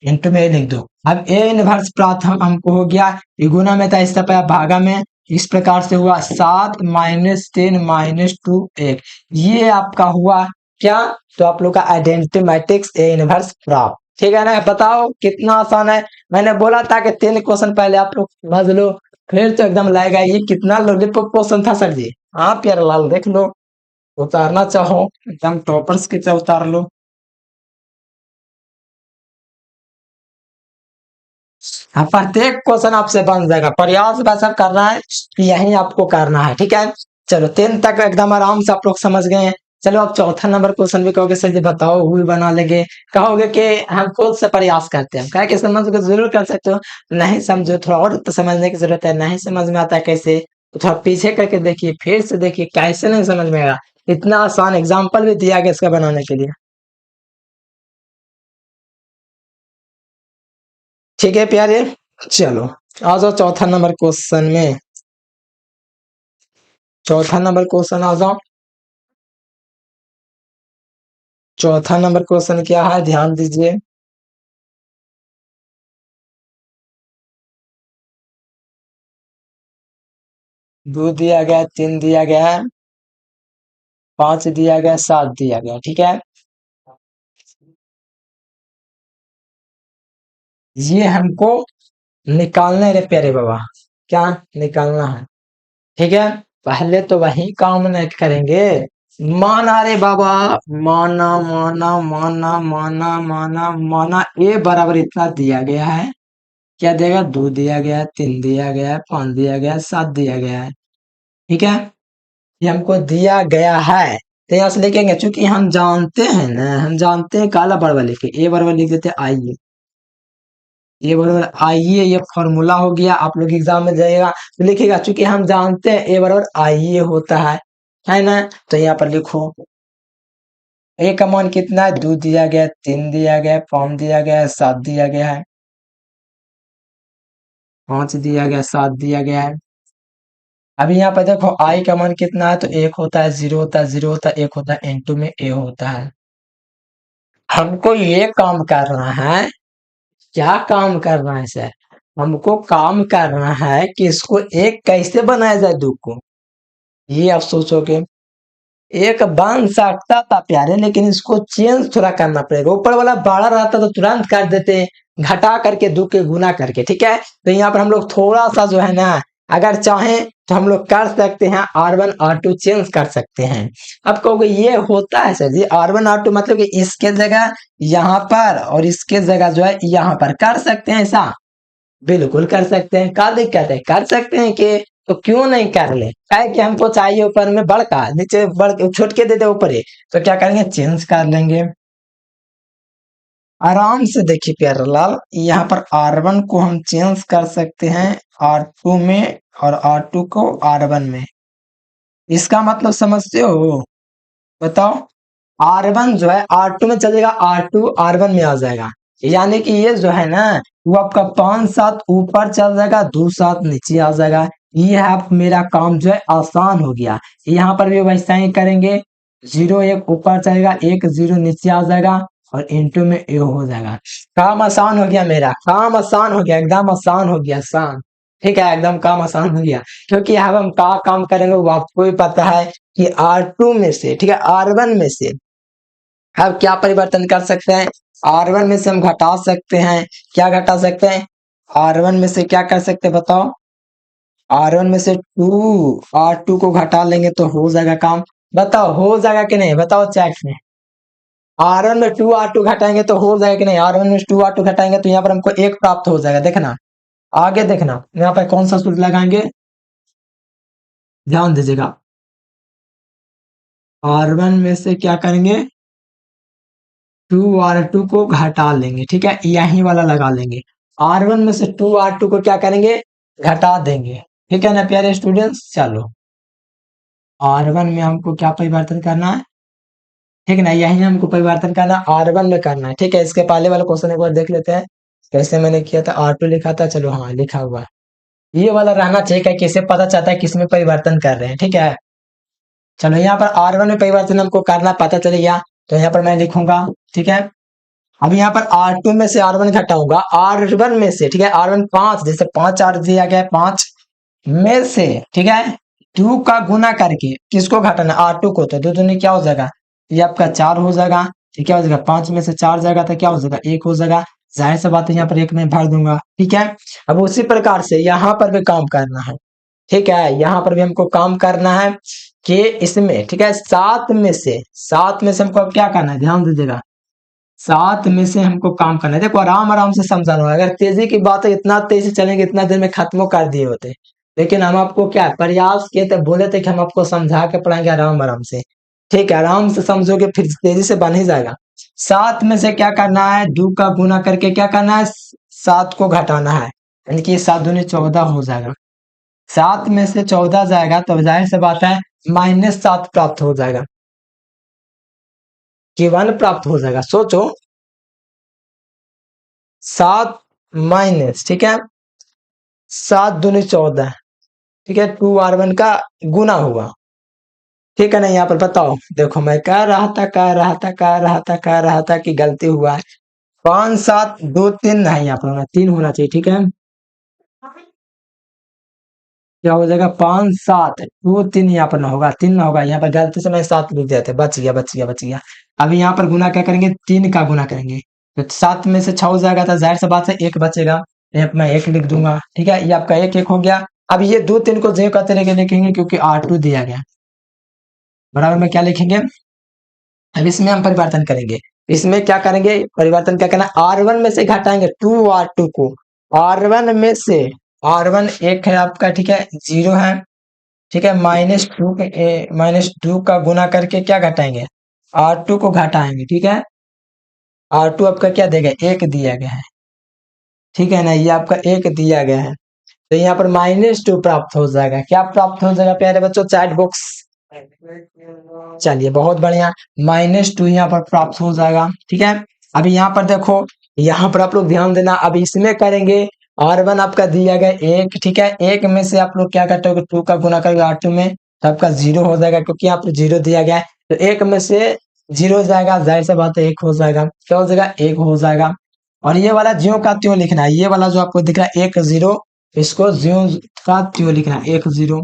इंटू में ए लिख दो। अब ए इनवर्स प्राप्त हमको हो गया, ये गुना में था, इस तरह भागा में, इस प्रकार से हुआ 7 -3 -2 1, ये आपका हुआ क्या, तो आप लोग का आइडेंटिटी मैट्रिक्स ए इनवर्स प्राप्त। ठीक है ना, बताओ कितना आसान है। मैंने बोला था कि 3 क्वेश्चन पहले आप लोग समझ लो, फिर तो एकदम लाएगा। ये कितना लॉलीपॉप क्वेश्चन था सर जी। हाँ प्यारे लाल, देख लो, उतारना चाहो एकदम टॉपर्स की तरह उतार लो। हाँ, प्रत्येक क्वेश्चन आपसे बन जाएगा, प्रयास बस अब करना है कि यही आपको करना है। ठीक है, चलो 10 तक एकदम आराम से आप लोग समझ गए हैं। चलो अब चौथा नंबर क्वेश्चन भी कहोगे सर जी बताओ, वो भी बना लेंगे, कहोगे कि हम खुद से प्रयास करते हैं, क्या कि समझ को जरूर कर सकते हो। नहीं समझो थोड़ा और तो समझने की जरूरत है, नहीं समझ में आता है कैसे, तो थोड़ा पीछे करके देखिए, फिर से देखिए, कैसे नहीं समझ में आएगा। इतना आसान एग्जाम्पल भी दिया गया इसका बनाने के लिए। ठीक है प्यारे, चलो आ जाओ चौथा नंबर क्वेश्चन में। चौथा नंबर क्वेश्चन आ जाओ। चौथा नंबर क्वेश्चन क्या है, ध्यान दीजिए। दो दिया गया, 3 दिया गया है, 5 दिया गया, 7 दिया गया। ठीक है, ये हमको निकालना है रे प्यारे बाबा, क्या निकालना है। ठीक है, पहले तो वही काम नहीं करेंगे। माना रे बाबा, माना माना माना माना माना माना, ए बराबर इतना दिया गया है, क्या देगा, 2 दिया गया है, 3 दिया गया है, 5 दिया गया है, 7 दिया गया है। ठीक है, ये हमको दिया गया है, तो यहाँ से लिखेंगे, चूंकि हम जानते हैं ना, हम जानते हैं, काला बराबर लिखे, ए बराबर लिख देते हैं आइए, ए बराबर आइए, ये फॉर्मूला हो गया। आप लोग एग्जाम में जाइएगा तो लिखिएगा, चूंकि हम जानते हैं ए बराबर आइए होता है ना, तो यहाँ पर लिखो ए का मान कितना है, 2 दिया गया है, 3 दिया गया है, 5 दिया गया है, 7 दिया गया है, 5 दिया गया, 7 दिया गया है। अभी यहाँ पर देखो आई का मान कितना है, तो 1 होता है, 0 होता है, 0 होता है, 1 होता है, इनटू में ए होता है। हमको ये काम करना है, क्या काम करना है सर, हमको काम करना है कि इसको एक कैसे बनाया जाए, दो को, ये आप सोचोगे। एक बन सकता था प्यारे, लेकिन इसको चेंज थोड़ा करना पड़ेगा। ऊपर वाला बड़ा रहता तो तुरंत कर देते, घटा करके, दो के गुना करके। ठीक है, तो यहाँ पर हम लोग थोड़ा सा जो है ना, अगर चाहें तो हम लोग कर सकते हैं, R1 R2 चेंज कर सकते हैं। अब कहोगे ये होता है सर जी, R1 R2 मतलब कि इसके जगह यहाँ पर और इसके जगह जो है यहाँ पर कर सकते हैं ऐसा, बिल्कुल कर सकते हैं। क्या दिक्कत है, कर सकते हैं कि, तो क्यों नहीं कर ले, क्या है कि हमको चाहिए ऊपर में बड़का, नीचे बड़ छोट के दे दे ऊपर ही, तो क्या करेंगे, चेंज कर लेंगे आराम से। देखिए प्यारे लाल, यहाँ पर R1 को हम चेंज कर सकते हैं R2 में, और R2 को R1 में। इसका मतलब समझते हो, बताओ। R1 जो है R2 में चलेगा, R2 R1 में आ जाएगा, यानी कि ये जो है ना, वो आपका 5 7 ऊपर चल जाएगा, 2 7 नीचे आ जाएगा। ये है आप मेरा काम जो है आसान हो गया। यहाँ पर भी वैसा ही करेंगे, 0 1 ऊपर चलेगा, 1 0 नीचे आ जाएगा, और इंटू में ए हो जाएगा। काम आसान हो गया, मेरा काम आसान हो गया, एकदम आसान हो गया, आसान। ठीक है, एकदम काम आसान हो गया, क्योंकि अब हम क्या काम करेंगे वो आपको भी पता है कि R2 में से, ठीक है, R1 में से अब क्या परिवर्तन कर सकते हैं, R1 में से हम घटा सकते हैं। क्या घटा सकते हैं, R1 में से क्या कर सकते हैं बताओ, R1 में से 2, R2 को घटा लेंगे तो हो जाएगा काम। बताओ हो जाएगा कि नहीं, बताओ चैट में। R1 में 2 R2 घटाएंगे तो हो जाएगा कि नहीं, R1 में 2 R2 घटाएंगे तो यहाँ पर हमको 1 प्राप्त हो जाएगा। देखना आगे, देखना यहाँ पर कौन सा सूत्र लगाएंगे, ध्यान दीजिएगा। R1 में से क्या करेंगे, 2R2 को घटा लेंगे। ठीक है, यही वाला लगा लेंगे। R1 में से 2R2 को क्या करेंगे, घटा देंगे। ठीक है ना प्यारे स्टूडेंट्स। चलो R1 में हमको क्या परिवर्तन करना है, ठीक है ना, यही हमको परिवर्तन करना R1 में करना है। ठीक है, इसके पहले वाला क्वेश्चन एक बार देख लेते हैं कैसे मैंने किया था। R2 लिखा था, चलो हाँ लिखा हुआ है। ये वाला रहना चाहिए क्या, किसे पता चलता है किस में परिवर्तन कर रहे हैं। ठीक है, चलो यहाँ पर R1 में परिवर्तन हमको करना पता चल गया, तो यहाँ पर मैं लिखूंगा। ठीक है, अब यहाँ पर R2 में से R1 घटाऊंगा R1 में से। ठीक है, R1 5, जैसे 5 R दिया गया है, 5 में से, ठीक है, 2 का गुना करके किसको घटाना, R2 को, तो दो दूनी क्या हो जाएगा, ये आपका 4 हो जाएगा। ठीक है, क्या हो जाएगा, 5 में से 4 जाएगा तो क्या हो जाएगा, 1 हो जाएगा। जाहिर सी बात है यहाँ पर 1 में भर दूंगा। ठीक है, अब उसी प्रकार से यहाँ पर भी काम करना है। ठीक है, यहाँ पर भी हमको काम करना है कि इसमें, ठीक है, 7 में से हमको अब क्या करना है, ध्यान दीजिएगा, 7 में से हमको काम करना है। देखो आराम आराम से समझाना होगा, अगर तेजी की बात है इतना तेज से चलेंगे इतना देर में खत्म कर दिए होते, लेकिन हम आपको क्या प्रयास किए थे, बोले थे कि हम आपको समझा के पढ़ाएंगे आराम आराम से। ठीक है, आराम से समझोगे फिर तेजी से बन ही जाएगा। 7 में से क्या करना है, 2 का गुना करके क्या करना है, 7 को घटाना है, यानी कि 7 दूनी 14 हो जाएगा। 7 में से 14 जाएगा तो जाहिर सी बात है -7 प्राप्त हो जाएगा, कि 1 प्राप्त हो जाएगा। सोचो 7 - ठीक है, 7 दूनी 14, ठीक है, 2R1 का गुना हुआ। ठीक है ना, यहाँ पर बताओ, देखो मैं कह रहा था कि गलती हुआ है। 5 7 2 3 नहीं, यहाँ पर होना 3 होना चाहिए। ठीक है, क्या हो जाएगा, 5 7 2 3, यहाँ पर ना होगा, 3 ना होगा, यहाँ पर गलती से मैं 7 लिख दिया था, बच गया। अभी यहाँ पर गुना क्या करेंगे, 3 का गुना करेंगे, तो 7 में से 6 हो जाएगा, तो जाहिर सी बात है 1 बचेगा, यहाँ पर मैं 1 लिख दूंगा। ठीक है, ये आपका 1 1 हो गया। अब ये 2 3 को जो कहते रह लिखेंगे क्योंकि R2 दिया गया, बराबर में क्या लिखेंगे, अब इसमें हम परिवर्तन करेंगे। इसमें क्या करेंगे, परिवर्तन क्या करना, R1 में से घटाएंगे 2R2 को। R1 में से R1 1 है आपका, ठीक है, 0 है। ठीक है, -2 का गुना करके क्या घटाएंगे, R2 को घटाएंगे। ठीक है, R2 आपका क्या देगा, 1 दिया गया है। ठीक है ना, ये आपका 1 दिया गया है, तो यहाँ पर -2 प्राप्त हो जाएगा। क्या प्राप्त हो जाएगा प्यारे बच्चों, चैट बॉक्स, चलिए बहुत बढ़िया, -2 यहाँ पर प्राप्त हो जाएगा। ठीक है, अभी यहाँ पर देखो, यहाँ पर आप लोग ध्यान देना, अब इसमें करेंगे R1 आपका दिया गया 1, ठीक है, 1 में से आप लोग क्या करते हो, 2 का गुना करेंगे R2 में, तो आपका 0 हो जाएगा, क्योंकि यहाँ पर 0 दिया गया है, तो 1 में से 0 जाएगा, जाहिर सी बात है 1 हो जाएगा। क्या हो जाएगा, 1 हो जाएगा। और ये वाला ज्यों का त्यों लिखना है, ये वाला जो आपको दिख रहा है 1 0, इसको ज्यों का त्यों लिखना है, 1 0।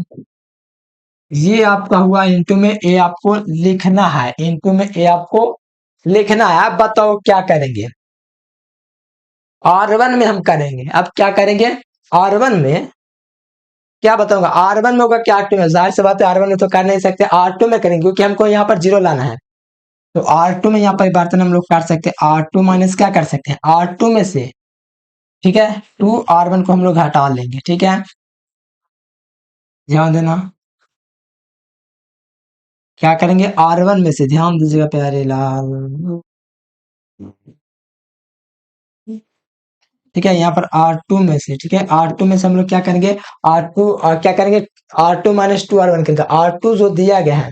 ये आपका हुआ इनटू में ए, आपको लिखना है, इनटू में ए आपको लिखना है। आप बताओ क्या करेंगे, R1 में हम करेंगे, अब क्या करेंगे, R1 में क्या बताऊंगा, R1 में होगा क्या, R2 में, जाहिर सी बात है R1 में तो कर नहीं सकते, R2 में करेंगे क्योंकि हमको यहाँ पर 0 लाना है, तो R2 में यहाँ परिवर्तन हम लोग कर सकते हैं, R2 माइनस क्या कर सकते हैं, R2 में से, ठीक है, 2R1 को हम लोग हटा लेंगे। ठीक है, ध्यान देना, क्या करेंगे, R1 में से, ध्यान दीजिएगा प्यारे लाल, ठीक है, यहाँ पर R2 में से, ठीक है, R2 में से हम लोग क्या करेंगे, R2 क्या करेंगे, R2 -2R1 करेंगे, R2 जो दिया गया है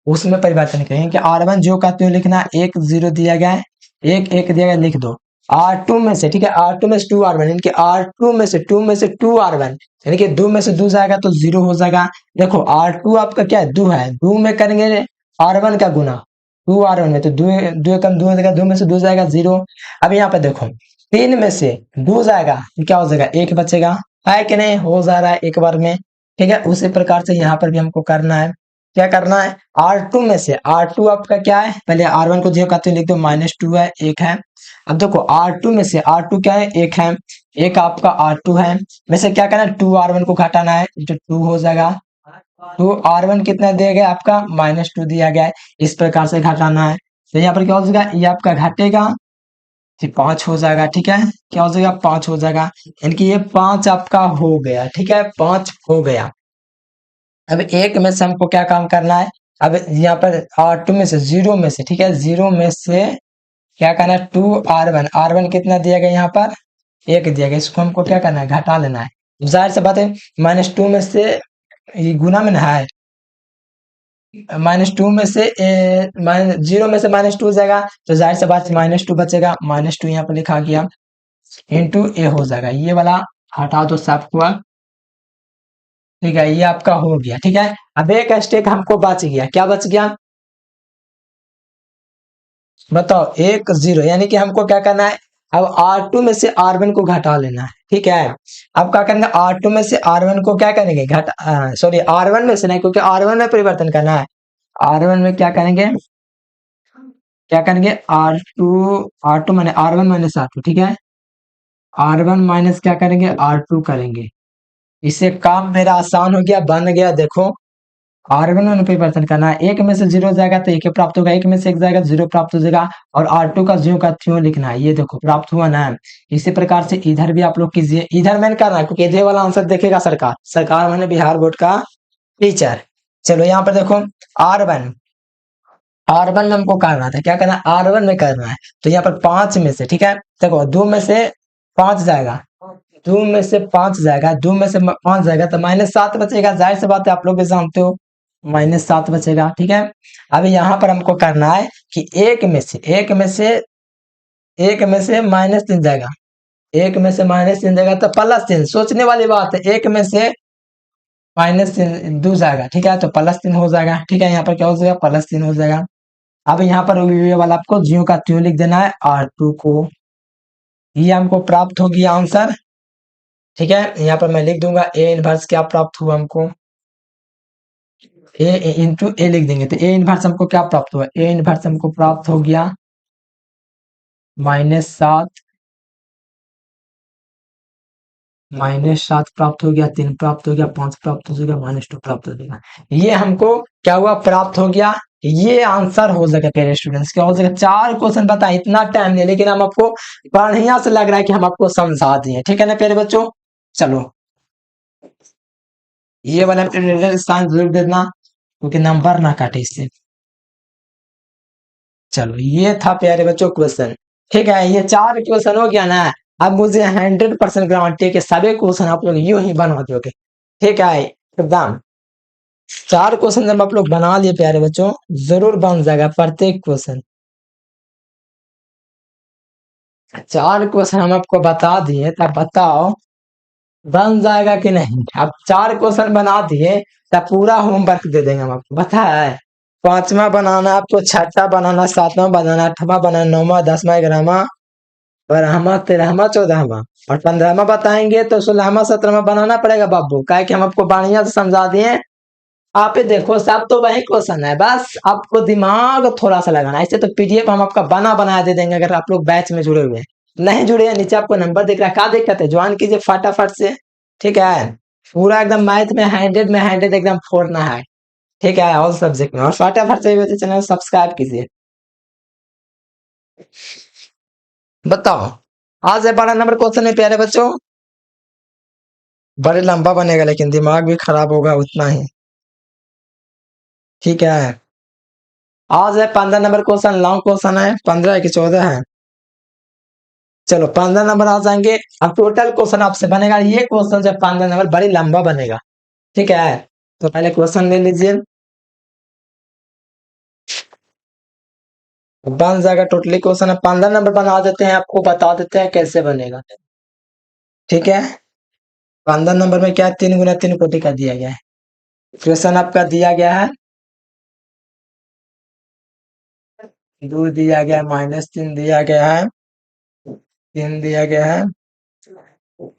उसमें परिवर्तन करेंगे कि R1 जो का तो लिखना, 1 0 दिया गया है, 1 1 दिया गया, लिख दो। R2 में से, ठीक है, R2 में से 2R1, यानी कि R2 में से 2R1, यानी कि 2 में से 2 जाएगा तो 0 हो जाएगा। देखो R2 आपका क्या है, 2 है, 2 में करेंगे R1 का गुना, 2R1 में, तो 2 2 कम 2 जाएगा, 2 में से 2 जाएगा 0। अब यहाँ पे देखो 3 में से 2 जाएगा तो क्या हो जाएगा, 1 बचेगा, है कि नहीं, हो जा रहा है एक बार में। ठीक है, उसी प्रकार से यहाँ पर भी हमको करना है, क्या करना है, R2 में से, R2 आपका क्या है, पहले R1 को 0 कहते हैं, लिख दो, -2 है, 1 है। अब देखो R2 में से, R2 क्या है, 1 है, 1 आपका R2 है, में से क्या करना है, 2R1 को घटाना है, तो 2 हो जाएगा। 2R1 कितना दिया गया आपका, -2 दिया गया है, इस प्रकार से घटाना है, तो यहाँ पर क्या हो जाएगा, ये आपका घटेगा, फिर 5 हो जाएगा। ठीक है, क्या हो जाएगा, 5 हो जाएगा, यानी कि ये 5 आपका हो गया। ठीक है, 5 हो गया। अब 1 में से हमको क्या काम करना है, अब यहाँ पर R2 में से, 0 में से, ठीक है, 0 में से क्या करना है, 2R1, R1 कितना दिया गया यहाँ पर, 1 दिया गया, इसको हमको क्या करना है, घटा लेना है, जाहिर सी बात है, -2 में से ये गुना में ना है, -2 में से जीरो में से -2 जाएगा, तो जाहिर सी बात -2 बचेगा, -2 यहाँ पे लिखा गया, इंटू ए हो जाएगा, ये वाला हटा दो साफ हुआ। ठीक है, ये आपका हो गया। ठीक है, अब एक स्टेप हमको बच गया, क्या बच गया बताओ, 1 0, यानी कि हमको क्या करना है, अब R2 में से R1 को घटा लेना है। ठीक है, अब क्या करेंगे, R2 में से R1 को क्या करेंगे, घटा, सॉरी R1 में से नहीं, क्योंकि R1 में परिवर्तन करना है। R1 में क्या करेंगे, R2 माने R1 माइनस R2। ठीक है, R1 माइनस क्या करेंगे, R2 करेंगे। इससे काम मेरा आसान हो गया, बन गया। देखो, R1 में परिवर्तन करना है, एक में से जीरो जाएगा तो एक प्राप्त होगा, एक में से एक जाएगा तो जीरो प्राप्त हो जाएगा, और R2 का ज्यों का त्यों लिखना है। ये देखो प्राप्त हुआ ना। इसी प्रकार से इधर भी आप लोग कीजिए, इधर मैंने करना है क्योंकि इधर वाला आंसर देखेगा सरकार, सरकार मैंने बिहार बोर्ड का टीचर। चलो यहाँ पर देखो, R1 R1 में हमको करना था, क्या करना है, R1 में करना है, तो यहाँ पर 5 में से, ठीक है, देखो 2 में से 5 जाएगा, 2 में से 5 जाएगा, 2 में से 5 जाएगा तो -7 बचेगा। जाहिर सी बात है, आप लोग भी जानते हो, -7 बचेगा। ठीक है, अब यहाँ पर हमको करना है कि एक में से -3 जाएगा, एक में से -3 जाएगा तो +3, सोचने वाली बात है, एक में से -2 जाएगा। ठीक है, तो +3 हो जाएगा। ठीक है, यहाँ पर क्या हो जाएगा, +3 हो जाएगा। अब यहाँ पर ये वाला आपको ज्यों का त्यों लिख देना है, R2 को। ये हमको प्राप्त हो गया आंसर। ठीक है, यहाँ पर मैं लिख दूंगा ए इनवर्स क्या प्राप्त हुआ हमको, ए इंटू ए लिख देंगे, तो ए इनवर्स हमको क्या प्राप्त हुआ, ए इनवर्स हमको प्राप्त हो गया -7, -7 प्राप्त हो गया, 3 प्राप्त हो गया, 5 प्राप्त हो जाएगा, -2 प्राप्त हो जाएगा। ये हमको क्या हुआ, प्राप्त हो गया। ये आंसर हो जाएगा प्यारे स्टूडेंट्स, क्या हो जाएगा, 4 क्वेश्चन बताए, इतना टाइम नहीं, लेकिन हम आपको बढ़िया से लग रहा है कि हम आपको समझा दिए। ठीक है ना प्यारे बच्चों, चलो ये वाला साइन जरूर देना क्योंकि नंबर ना काटे इससे। चलो ये था प्यारे बच्चों क्वेश्चन। ठीक है, ये 4 क्वेश्चन हो गया ना। अब मुझे 100% गारंटी के सभी क्वेश्चन आप लोग यूं ही बना दोगे। ठीक है, एकदम 4 क्वेश्चन जब आप लोग बना लिए प्यारे बच्चों, जरूर बन जाएगा प्रत्येक क्वेश्चन। 4 क्वेश्चन हम आपको बता दिए, तब बताओ बन जाएगा कि नहीं। अब 4 क्वेश्चन बना दिए तब पूरा होमवर्क दे देंगे हम आपको, पता है। 5वां बनाना, आपको 6वां बनाना, 7वां बनाना, 8वां बनाना, 9वां, 10वां, 11वां, 12वां, 13वां, 14वां और 15वां बताएंगे तो 16वां, 17वां बनाना पड़ेगा बाबू, क्या कि हम आपको बढ़िया से समझा दिए। आप ये देखो, सब तो वही क्वेश्चन है, बस आपको दिमाग थोड़ा सा लगाना है। ऐसे तो पीडीएफ हम आपका बना बनाया दे देंगे अगर आप लोग बैच में जुड़े हुए हैं। नहीं जुड़े हैं, नीचे आपको नंबर दिख रहा है, क्या दिक्कत है, ज्वाइन कीजिए फटाफट से। ठीक है, पूरा एकदम मैथ में 100 एकदम फोड़ना है। ठीक है, ऑल सब्जेक्ट में, और फटाफट से चैनल सब्सक्राइब कीजिए। बताओ, आज है 12 नंबर क्वेश्चन है प्यारे बच्चों, बड़े लंबा बनेगा लेकिन दिमाग भी खराब होगा उतना ही। ठीक है, आज है 15 नंबर क्वेश्चन, लॉन्ग क्वेश्चन है, 15 है कि 14 है। चलो 15 नंबर आ जाएंगे। अब टोटल क्वेश्चन आपसे बनेगा, ये क्वेश्चन जो 15 नंबर बड़ी लंबा बनेगा। ठीक है, तो पहले क्वेश्चन ले लीजिए, बन जाएगा टोटली क्वेश्चन। अब 15 नंबर बना देते हैं, आपको बता देते हैं कैसे बनेगा। ठीक है, 15 नंबर में क्या 3 × 3 कोटि का दिया गया है। क्वेश्चन आपका दिया गया है, 2 दिया गया है, -3 दिया गया है, 3 दिया गया है,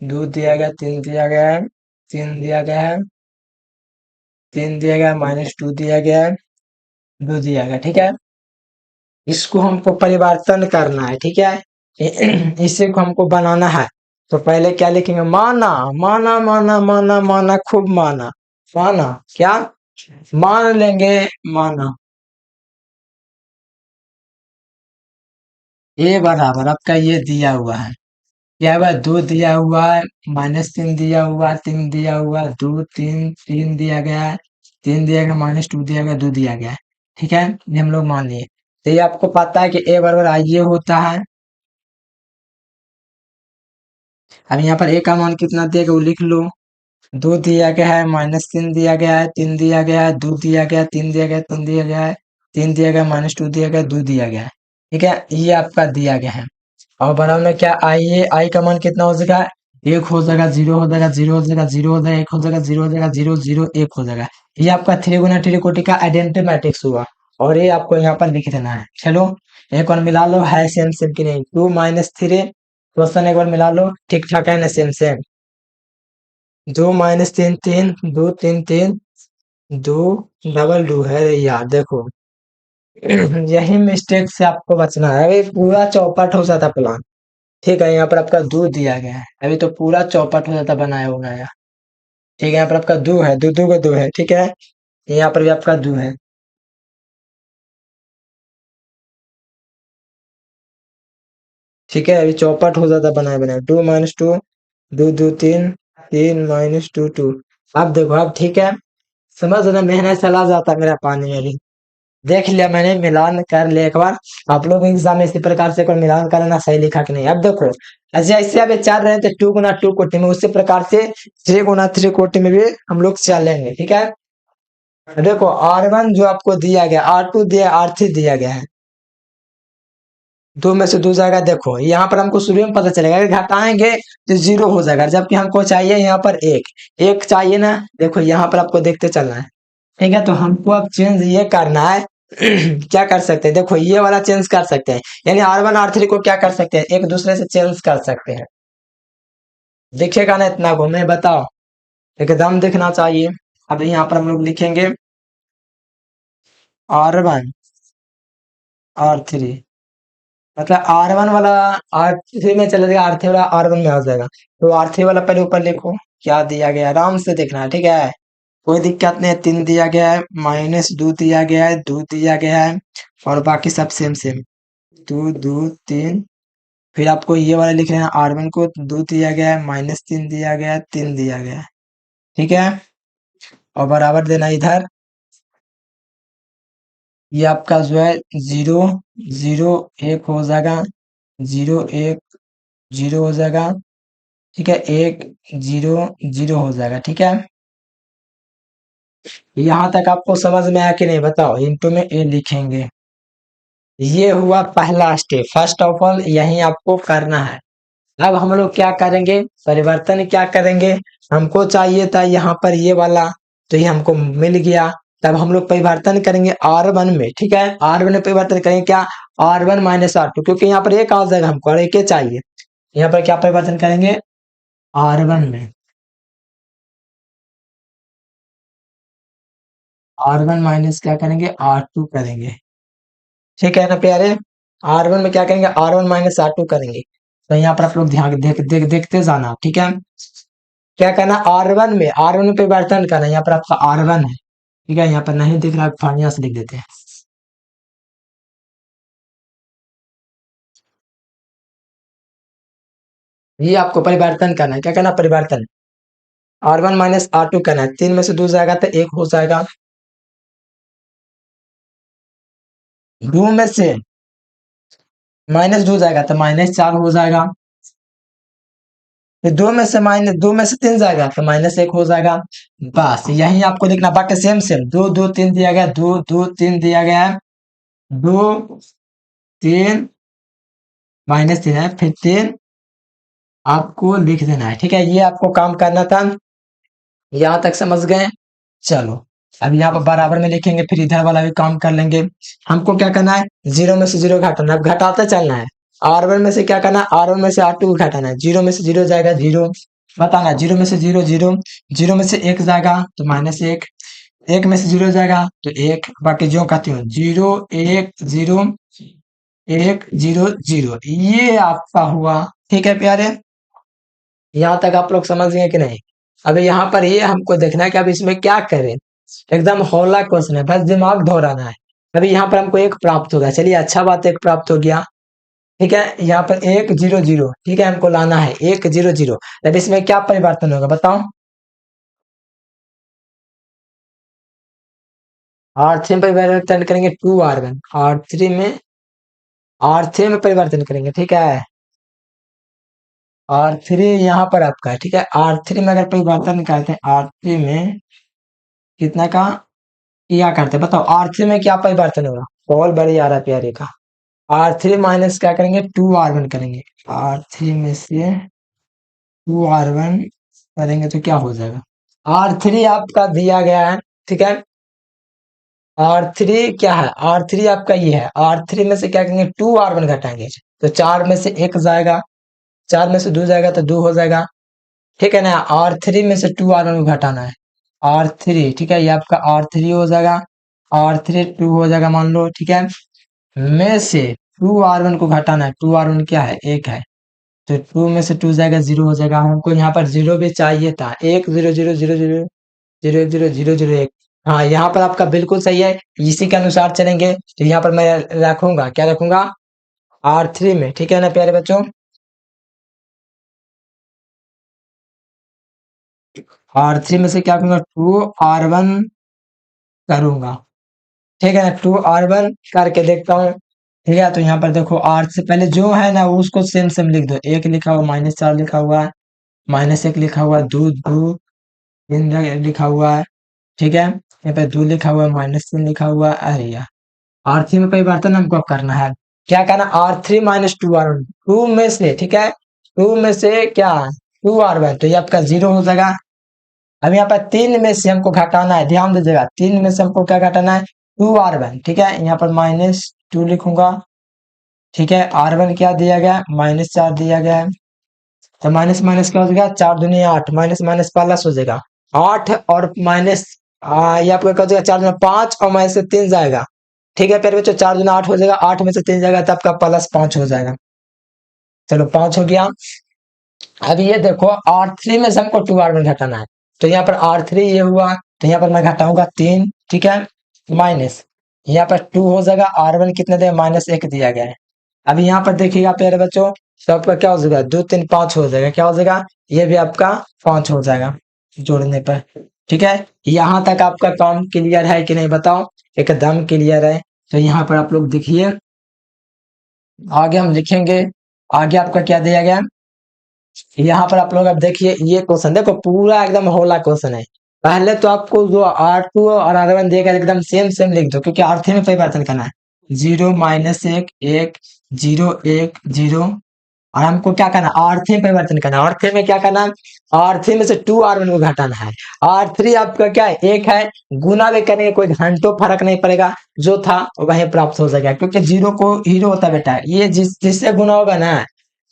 2 दिया गया, 3 दिया गया है, 3 दिया गया है, 3 दिया गया है, -2 दिया गया है, 2 दिया गया। ठीक है, इसको हमको परिवर्तन करना है। ठीक है, इसे को हमको बनाना है, तो पहले क्या लिखेंगे, माना, माना, माना, माना, माना, खूब माना, माना क्या, मान लेंगे, माना ए बराबर आपका ये दिया हुआ है, क्या हुआ, 2 दिया हुआ है, -3 दिया हुआ है, 3 दिया हुआ है, 2 3 3 दिया गया है, 3 दिया गया, -2 दिया गया, 2 दिया गया है। ठीक है, ये हम लोग मान लिए। तो ये आपको पता है कि ए बराबर आई ये होता है, अब यहाँ पर ए का मान कितना दिया गया वो लिख लो। 2 दिया गया है, -3 दिया गया है, 3 दिया गया है, 2 दिया गया है, 3 दिया गया है, 3 दिया गया है, 3 दिया गया है, -2 दिया गया है, 2 दिया गया है। ठीक है, ये आपका दिया गया है। और बराबर में क्या आई है, आई का मान कितना हो जाएगा, 1 हो जाएगा, 0 हो जाएगा, 0 हो जाएगा, 0 हो जाएगा, 1 हो जाएगा, 0 हो जाएगा, 0 0 1 हो जाएगा। ये आपका 3 गुना त्रिकोटि का आइडेंटिटी मैट्रिक्स हुआ और ये आपको यहाँ पर लिख देना है। चलो एक बार मिला लो, है सेम सेम की नहीं, 2 -3 क्वेश्चन एक बार मिला लो, ठीक ठाक है ना, सेम सेम। 2 -3 3 2 3 3 2 डबल 2 है यार, देखो यही मिस्टेक से आपको बचना है। अभी पूरा चौपट हो जाता प्लान। ठीक है, यहाँ पर आपका 2 दिया गया है, अभी तो पूरा चौपट हो जाता बनाया होगा यार। ठीक है, यहाँ पर आपका 2 है, 2 2 का 2 है, ठीक है, यहाँ पर भी आपका 2 है। ठीक है, अभी चौपट हो जाता बनाए बनाए, 2 -2 2 2 3 3 -2 2। अब देखो, अब ठीक है, समझ रहे, मेहनत चला जाता मेरा पानी में भी। देख लिया मैंने, मिलान कर लिया एक बार। आप लोग एग्जाम में इसी प्रकार से कोई मिलान करना सही लिखा कि नहीं। अब देखो, जैसे अब ये चार रहे थे 2 गुना 2 कोटि में, उसी प्रकार से 3 गुना 3 कोटि में भी हम लोग चलेंगे। ठीक है, देखो R1 जो आपको दिया गया, R2 दिया, R3 दिया गया है, दो में से दो जाएगा। देखो यहाँ पर हमको शुरू में पता चलेगा कि घटाएंगे तो 0 हो जाएगा, जबकि हमको चाहिए यहाँ पर एक एक चाहिए ना। देखो यहाँ पर आपको देखते चलना है। ठीक है, तो हमको अब चेंज ये करना है। क्या कर सकते हैं, देखो ये वाला चेंज कर सकते हैं, यानी R1 R3 को क्या कर सकते हैं, एक दूसरे से चेंज कर सकते हैं। दिखेगा ना इतना घूमे, बताओ, एकदम दिखना चाहिए। अब यहाँ पर हम लोग लिखेंगे R1 R3, मतलब R1 वाला R3 में चले जाएगा, R3 वाला R1 में आ जाएगा। तो R3 वाला पहले ऊपर लिखो, क्या दिया गया है, आराम से देखना है। ठीक है, कोई दिक्कत नहीं है, 3 दिया गया है, -2 दिया गया है, 2 दिया गया है, और बाकी सब सेम सेम, 2 2 3। फिर आपको ये वाला लिख लेना, R1 को 2 दिया गया है, -3 दिया गया है, 3 दिया गया है। ठीक है, और बराबर देना इधर। ये आपका जो है 0 0 1 हो जाएगा, 0 1 0 हो जाएगा। ठीक है, 1 0 0 हो जाएगा। ठीक है, यहाँ तक आपको समझ में आया कि नहीं, बताओ। इंटू में ए लिखेंगे, ये हुआ पहला स्टेप। फर्स्ट ऑफ ऑल यही आपको करना है। अब हम लोग क्या करेंगे, परिवर्तन क्या करेंगे, हमको चाहिए था यहाँ पर ये वाला, तो ये हमको मिल गया। तब हम लोग परिवर्तन करेंगे R1 में। ठीक है, R1 में परिवर्तन करेंगे क्या, R1 -R2, क्योंकि यहाँ पर एक आ जाएगा हमको और एक ही चाहिए। यहाँ पर क्या परिवर्तन करेंगे, R1 में R1 माइनस क्या करेंगे, R2 करेंगे। ठीक है ना प्यारे, R1 में क्या करेंगे, R1 -R2 करेंगे। तो यहाँ पर आप लोग ध्यान देखते जाना। ठीक है, क्या करना, R1 में परिवर्तन करना। यहाँ पर आपका R1 है, ठीक है, यहाँ पर नहीं दिख रहा, फानिया से लिख देते हैं। ये आपको परिवर्तन करना है, क्या करना, परिवर्तन। R1 -R2 करना है, 3 में से 2 जाएगा तो 1 हो जाएगा, 2 में से -2 जाएगा तो -4 हो जाएगा, फिर 2 में से 3 जाएगा तो -1 हो जाएगा। बस यही आपको लिखना, बाकी सेम सेम, 2 2 3 दिया गया, 2 2 3 दिया गया है, 2 3 -3 है, फिर 3 आपको लिख देना है। ठीक है, ये आपको काम करना था, यहाँ तक समझ गए। चलो अब यहाँ पर बराबर में लिखेंगे, फिर इधर वाला भी काम कर लेंगे। हमको क्या करना है, 0 में से 0 घटाना, अब घटाते चलना है। R1 में से क्या करना है, R1 में से R2 को घटाना है, 0 में से 0 जाएगा 0, बताना, 0 में से 0 0, 0 में से 1 जाएगा तो -1, 1 में से 0 जाएगा तो 1, बाकी जो कहती हूँ 0 1 0 1 0 0, ये आपका हुआ। ठीक है प्यारे, यहाँ तक आप लोग समझ गए कि नहीं। अभी यहाँ पर ये हमको देखना है कि अब इसमें क्या करें, एकदम हौला क्वेश्चन है, बस दिमाग दौड़ाना है। अभी यहाँ पर हमको एक प्राप्त हो गया, चलिए अच्छा बात है, एक प्राप्त हो गया। ठीक है, यहाँ पर 1 0 0, ठीक है, हमको लाना है 1 0 0। अब इसमें क्या परिवर्तन होगा, बताओ। R3 में परिवर्तन करेंगे 2R1, R3 में परिवर्तन करेंगे। ठीक है, R3 यहाँ पर आपका है, ठीक है। R3 में अगर परिवर्तन करते हैं, R3 में कितना का क्या करते हैं बताओ, R3 में क्या परिवर्तन होगा? कॉल बड़ी आ रहा है प्यारे का। R3 माइनस क्या करेंगे, 2R1 करेंगे। R3 में से 2R1 करेंगे तो क्या हो जाएगा? R3 आपका दिया गया है, ठीक है। R3 क्या है, R3 आपका ये है। R3 में से क्या करेंगे, 2R1 घटाएंगे, तो 4 में से 1 जाएगा, 4 में से 2 जाएगा तो 2 हो जाएगा, ठीक है ना। R3 में से 2R1 को घटाना है, R3, ठीक है, ये आपका R3 हो जाएगा। R3 2 हो जाएगा मान लो, ठीक है। में से 2R1 को घटाना है, 2R1 क्या है, 1 है, तो 2 में से 2 जाएगा, 0 हो जाएगा। हमको यहाँ पर 0 भी चाहिए था, 1 0 0 0 0 0 0 0 0 1। हाँ, यहाँ पर आपका बिल्कुल सही है, इसी के अनुसार चलेंगे। तो यहाँ पर मैं रखूंगा, क्या रखूंगा, R3 में, ठीक है ना प्यारे बच्चों। R3 में से क्या करूंगा, 2R1 करूंगा, ठीक है ना। 2R1 करके देखता हूँ, ठीक है। तो यहाँ पर देखो, आर से पहले जो है ना उसको सेम सेम लिख दो। 1 लिखा हुआ, -4 लिखा हुआ है, -1 लिखा हुआ है, 2 2 3 लिखा हुआ है, ठीक है। यहाँ पे 2 लिखा हुआ है, -3 लिखा हुआ है। अरे यार, R3 में परिवर्तन हमको अब करना है। क्या करना, R3 माइनस 2R1, 2 में से, ठीक है, 2 में से क्या, 2R1, तो ये आपका 0 हो जाएगा। अब यहाँ पर 3 में से हमको घटाना है, ध्यान दीजिएगा, 3 में से हमको क्या घटाना है, 2R1, ठीक है। यहाँ पर -2 लिखूंगा, ठीक है। R1 क्या दिया गया, -4 दिया गया है, तो माइनस माइनस क्या हो जाएगा, 4 दूनी 8, माइनस माइनस प्लस हो जाएगा, 8 और माइनस, ये आपका क्या हो जाएगा, 4 दूनी 5 और माइनस से 3 जाएगा, ठीक है। फिर बच्चों 4 दूनी 8 हो जाएगा, 8 में से 3 जाएगा तो आपका +5 हो जाएगा। चलो 5 हो गया। अब ये देखो, R3 में से हमको 2R1 घटाना है, तो यहाँ पर R3 ये हुआ, तो यहाँ पर मैं घटाऊंगा 3, ठीक है, माइनस, यहाँ पर 2 हो जाएगा। R1 कितने दिया, -1 दिया गया है। अब यहाँ पर देखिएगा प्यारे बच्चों, तो आपका क्या हो जाएगा, 2 3 5 हो जाएगा, क्या हो जाएगा, ये भी आपका 5 हो जाएगा जोड़ने पर, ठीक है। यहाँ तक आपका काम क्लियर है कि नहीं बताओ, एकदम क्लियर है। तो यहाँ पर आप लोग देखिए, आगे हम लिखेंगे, आगे आपका क्या दिया गया, यहाँ पर आप लोग अब देखिए, ये क्वेश्चन देखो पूरा एकदम होला क्वेश्चन है। पहले तो आपको जो R2 और R1 देगा एकदम सेम सेम लिख दो, क्योंकि R3 में परिवर्तन करना है। 0 -1 1 0 1 0, और हमको क्या करना है, R3 में परिवर्तन करना है। R3 में क्या करना है, R3 में से 2R1 को घटाना है। R3 आपका क्या है, 1 है, गुना भी करेंगे कोई घंटों फर्क नहीं पड़ेगा, जो था वही प्राप्त हो जाएगा, क्योंकि 0 को हीरो होता है बेटा, ये जिससे गुना होगा ना,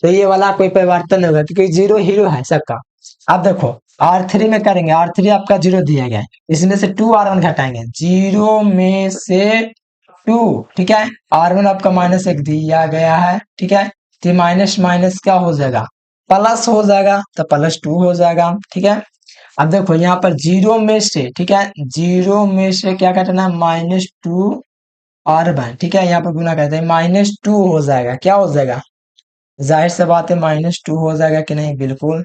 तो ये वाला कोई परिवर्तन नहीं होगा, क्योंकि 0 हीरो है सबका। अब देखो, R3 में करेंगे, R3 आपका 0 दिया गया है, इसमें से 2R1 घटाएंगे, 0 में से 2, ठीक है। R1 आपका -1 दिया गया है, ठीक है, तो माइनस माइनस क्या हो जाएगा, प्लस हो जाएगा, तो +2 हो जाएगा, ठीक है। अब देखो यहाँ पर 0 में से, ठीक है, 0 में से क्या करना है, -2R1, ठीक है, यहाँ पर गुना करते हैं, -2 हो जाएगा, क्या हो जाएगा, जाहिर सी बात है -2 हो जाएगा कि नहीं, बिल्कुल।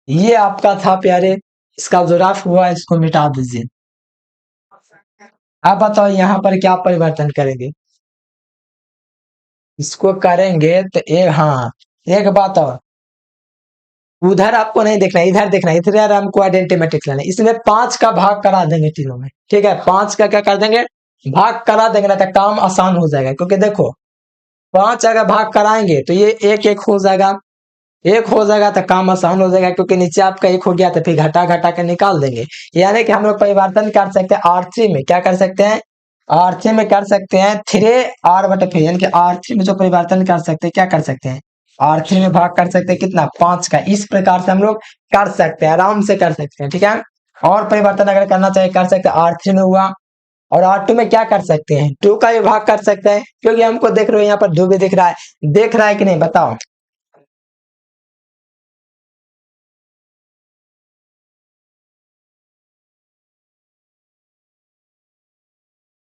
ये आपका था प्यारे, इसका जो रफ हुआ है इसको मिटा दीजिए। अब बताओ यहाँ पर क्या परिवर्तन करेंगे, इसको करेंगे तो हाँ, एक बात और, उधर आपको नहीं देखना, इधर देखना, इधर हमको आइडेंटिमेटिक लेना है। इसमें 5 का भाग करा देंगे तीनों में, ठीक है, 5 का क्या कर देंगे, भाग करा देंगे ना, तो काम आसान हो जाएगा। क्योंकि देखो, 5 अगर भाग कराएंगे तो ये एक एक हो जाएगा, एक हो जाएगा तो काम आसान हो जाएगा, क्योंकि नीचे आपका एक हो गया तो फिर घटा घटा के निकाल देंगे। यानी कि हम लोग परिवर्तन कर सकते हैं, R3 में क्या कर सकते हैं, R3 में कर सकते हैं 3R/3, यानी कि R3 में जो परिवर्तन कर सकते हैं, क्या कर सकते हैं, R3 में भाग कर सकते हैं कितना, 5 का। इस प्रकार से हम लोग कर सकते हैं, आराम से कर सकते हैं, ठीक है। और परिवर्तन अगर करना चाहिए कर सकते हैं, R3 में हुआ, और R2 में क्या कर सकते हैं, 2 का भी भाग कर सकते हैं, क्योंकि हमको देख रहे हो यहाँ पर 2 भी दिख रहा है, देख रहा है कि नहीं बताओ।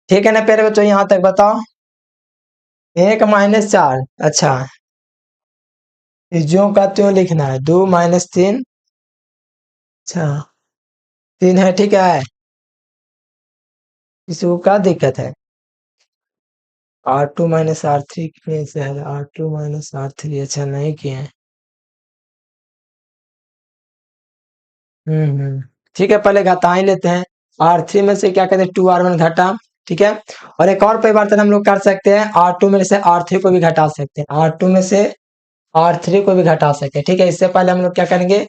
ठीक है ना प्यारे बच्चों, यहाँ तक बताओ, 1 - 4, अच्छा, ज्यों का त्यों लिखना है, 2 -3, अच्छा, 3 है, ठीक है, इसको क्या दिक्कत है, R2 - R3 कितने से है, R2 - R3, अच्छा नहीं किए हैं, ठीक है, पहले घटा ही लेते हैं। R3 में से क्या कहते हैं 2R1 घटा। ठीक है, और एक और परिवर्तन हम लोग कर सकते हैं, R2 में से R3 को भी घटा सकते हैं, R2 में से R3 को भी घटा सकते हैं। ठीक है, इससे पहले हम लोग क्या करेंगे,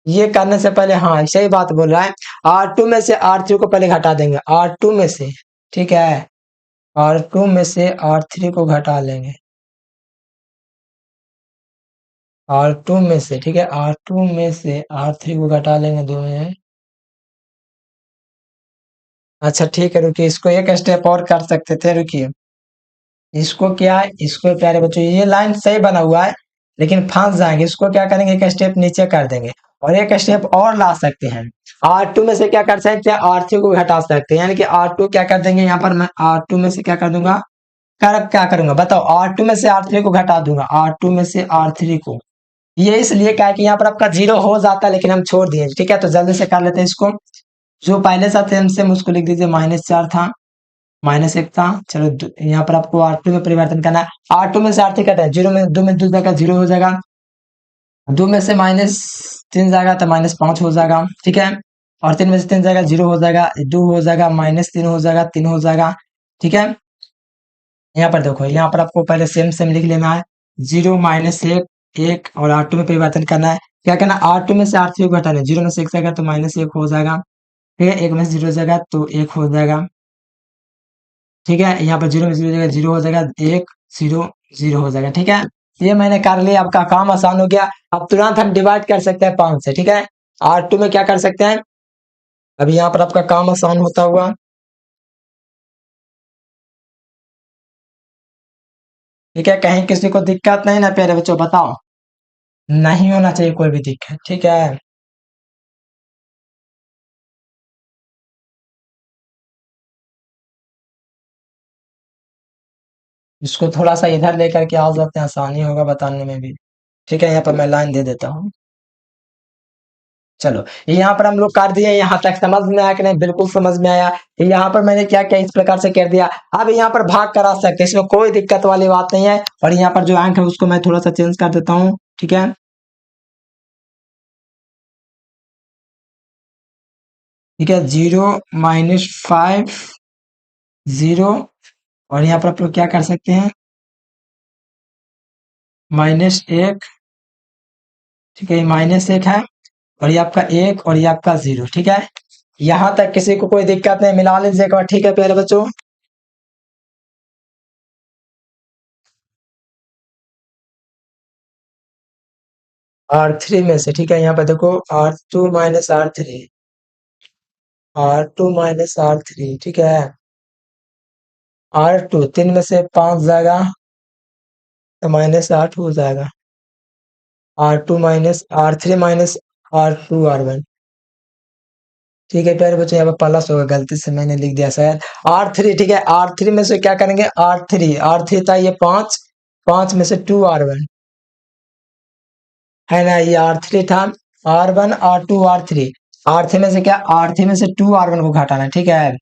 ये करने से पहले, हाँ सही बात बोल रहा है, R2 में से R3 को पहले घटा देंगे, R2 में से। ठीक है, R2 में से R3 को घटा लेंगे, R2 में से। ठीक है, R2 में से R3 को घटा लेंगे, दो में। अच्छा ठीक है, रुकिए, इसको एक स्टेप और कर सकते थे, रुकिए। इसको क्या है, इसको प्यारे बच्चों, ये लाइन सही बना हुआ है, लेकिन फंस जाएंगे। इसको क्या करेंगे, एक स्टेप नीचे कर देंगे और एक स्टेप और ला सकते हैं। R2 में से क्या कर सकते हैं, R3 को घटा सकते हैं, यानी कि R2 क्या कर देंगे, यहाँ पर मैं R2 में से क्या कर दूंगा, कर क्या करूंगा बताओ, R2 में से R3 को घटा दूंगा, R2 में से R3 को। ये इसलिए क्या है कि यहाँ पर आपका जीरो हो जाता है, लेकिन हम छोड़ दिए। ठीक है, तो जल्दी से कर लेते हैं इसको। जो पहले सा थे हमसे, उसको लिख दीजिए, -4 था, -1 था। चलो यहाँ पर आपको R2 में परिवर्तन करना है। R2 में से R3 कटा है, जीरो में, 2 में 2 जाएगा, 0 हो जाएगा। 2 में से -3 जाएगा तो -5 हो जाएगा। ठीक है, और 3 में से 3 जाएगा, 0 हो जाएगा, 2 हो जाएगा, -3 हो जाएगा, 3 हो जाएगा। ठीक है, यहाँ पर देखो, यहाँ पर आपको पहले सेम सेम लिख लेना है, 0 -1 1, और R2 में परिवर्तन करना है। क्या करना, R2 में से R3 को घटाना है, 0 में से 1 जाएगा तो -1 हो जाएगा। ठीक है, 1 में से 0 जाएगा तो 1 हो जाएगा। ठीक है, यहाँ पर 0 में 0 जाएगा, 0 हो जाएगा, 1 0 0 हो जाएगा। ठीक है, ये मैंने कर लिया, आपका काम आसान हो गया। अब तुरंत हम डिवाइड कर सकते हैं 5 से। ठीक है, R2 में क्या कर सकते हैं, अभी यहाँ पर आपका काम आसान होता हुआ। ठीक है, कहीं किसी को दिक्कत नहीं ना प्यारे बच्चों, बताओ। नहीं होना चाहिए कोई भी दिक्कत। ठीक है, इसको थोड़ा सा इधर लेकर के आ जाते हैं, आसानी होगा बताने में भी। ठीक है, यहाँ पर मैं लाइन दे देता हूँ। चलो, यहाँ पर हम लोग कर दिए, यहाँ तक समझ में आया कि नहीं, बिल्कुल समझ में आया। यहाँ पर मैंने क्या क्या इस प्रकार से कर दिया। अब यहाँ पर भाग करा सकते हैं, इसमें कोई दिक्कत वाली बात नहीं है। और यहाँ पर जो अंक है उसको मैं थोड़ा सा चेंज कर देता हूँ। ठीक है, ठीक है, 0 -5 0, और यहाँ पर आप लोग क्या कर सकते हैं, -1। ठीक है, ये -1 है, और ये आपका 1, और ये आपका 0। ठीक है, यहाँ तक किसी को कोई दिक्कत नहीं, मिला लीजिए एक बार। ठीक है प्यारे बच्चों, R3 में से। ठीक है, यहाँ पर देखो, R2 -R3, R2 -R3। ठीक है, R2 3 में से 5 जाएगा तो -8 हो जाएगा, R2 R3 -R2 R1। ठीक है प्यारे बच्चों, यहाँ पर प्लस होगा, गलती से मैंने लिख दिया शायद, R3। ठीक है, R3 में से क्या करेंगे, R3 था ये 5, 5 में से 2R1 है ना, ये R3 था, R1 R2 R3। R3 में से क्या, R3 में से 2R1 को घटाना है। ठीक है,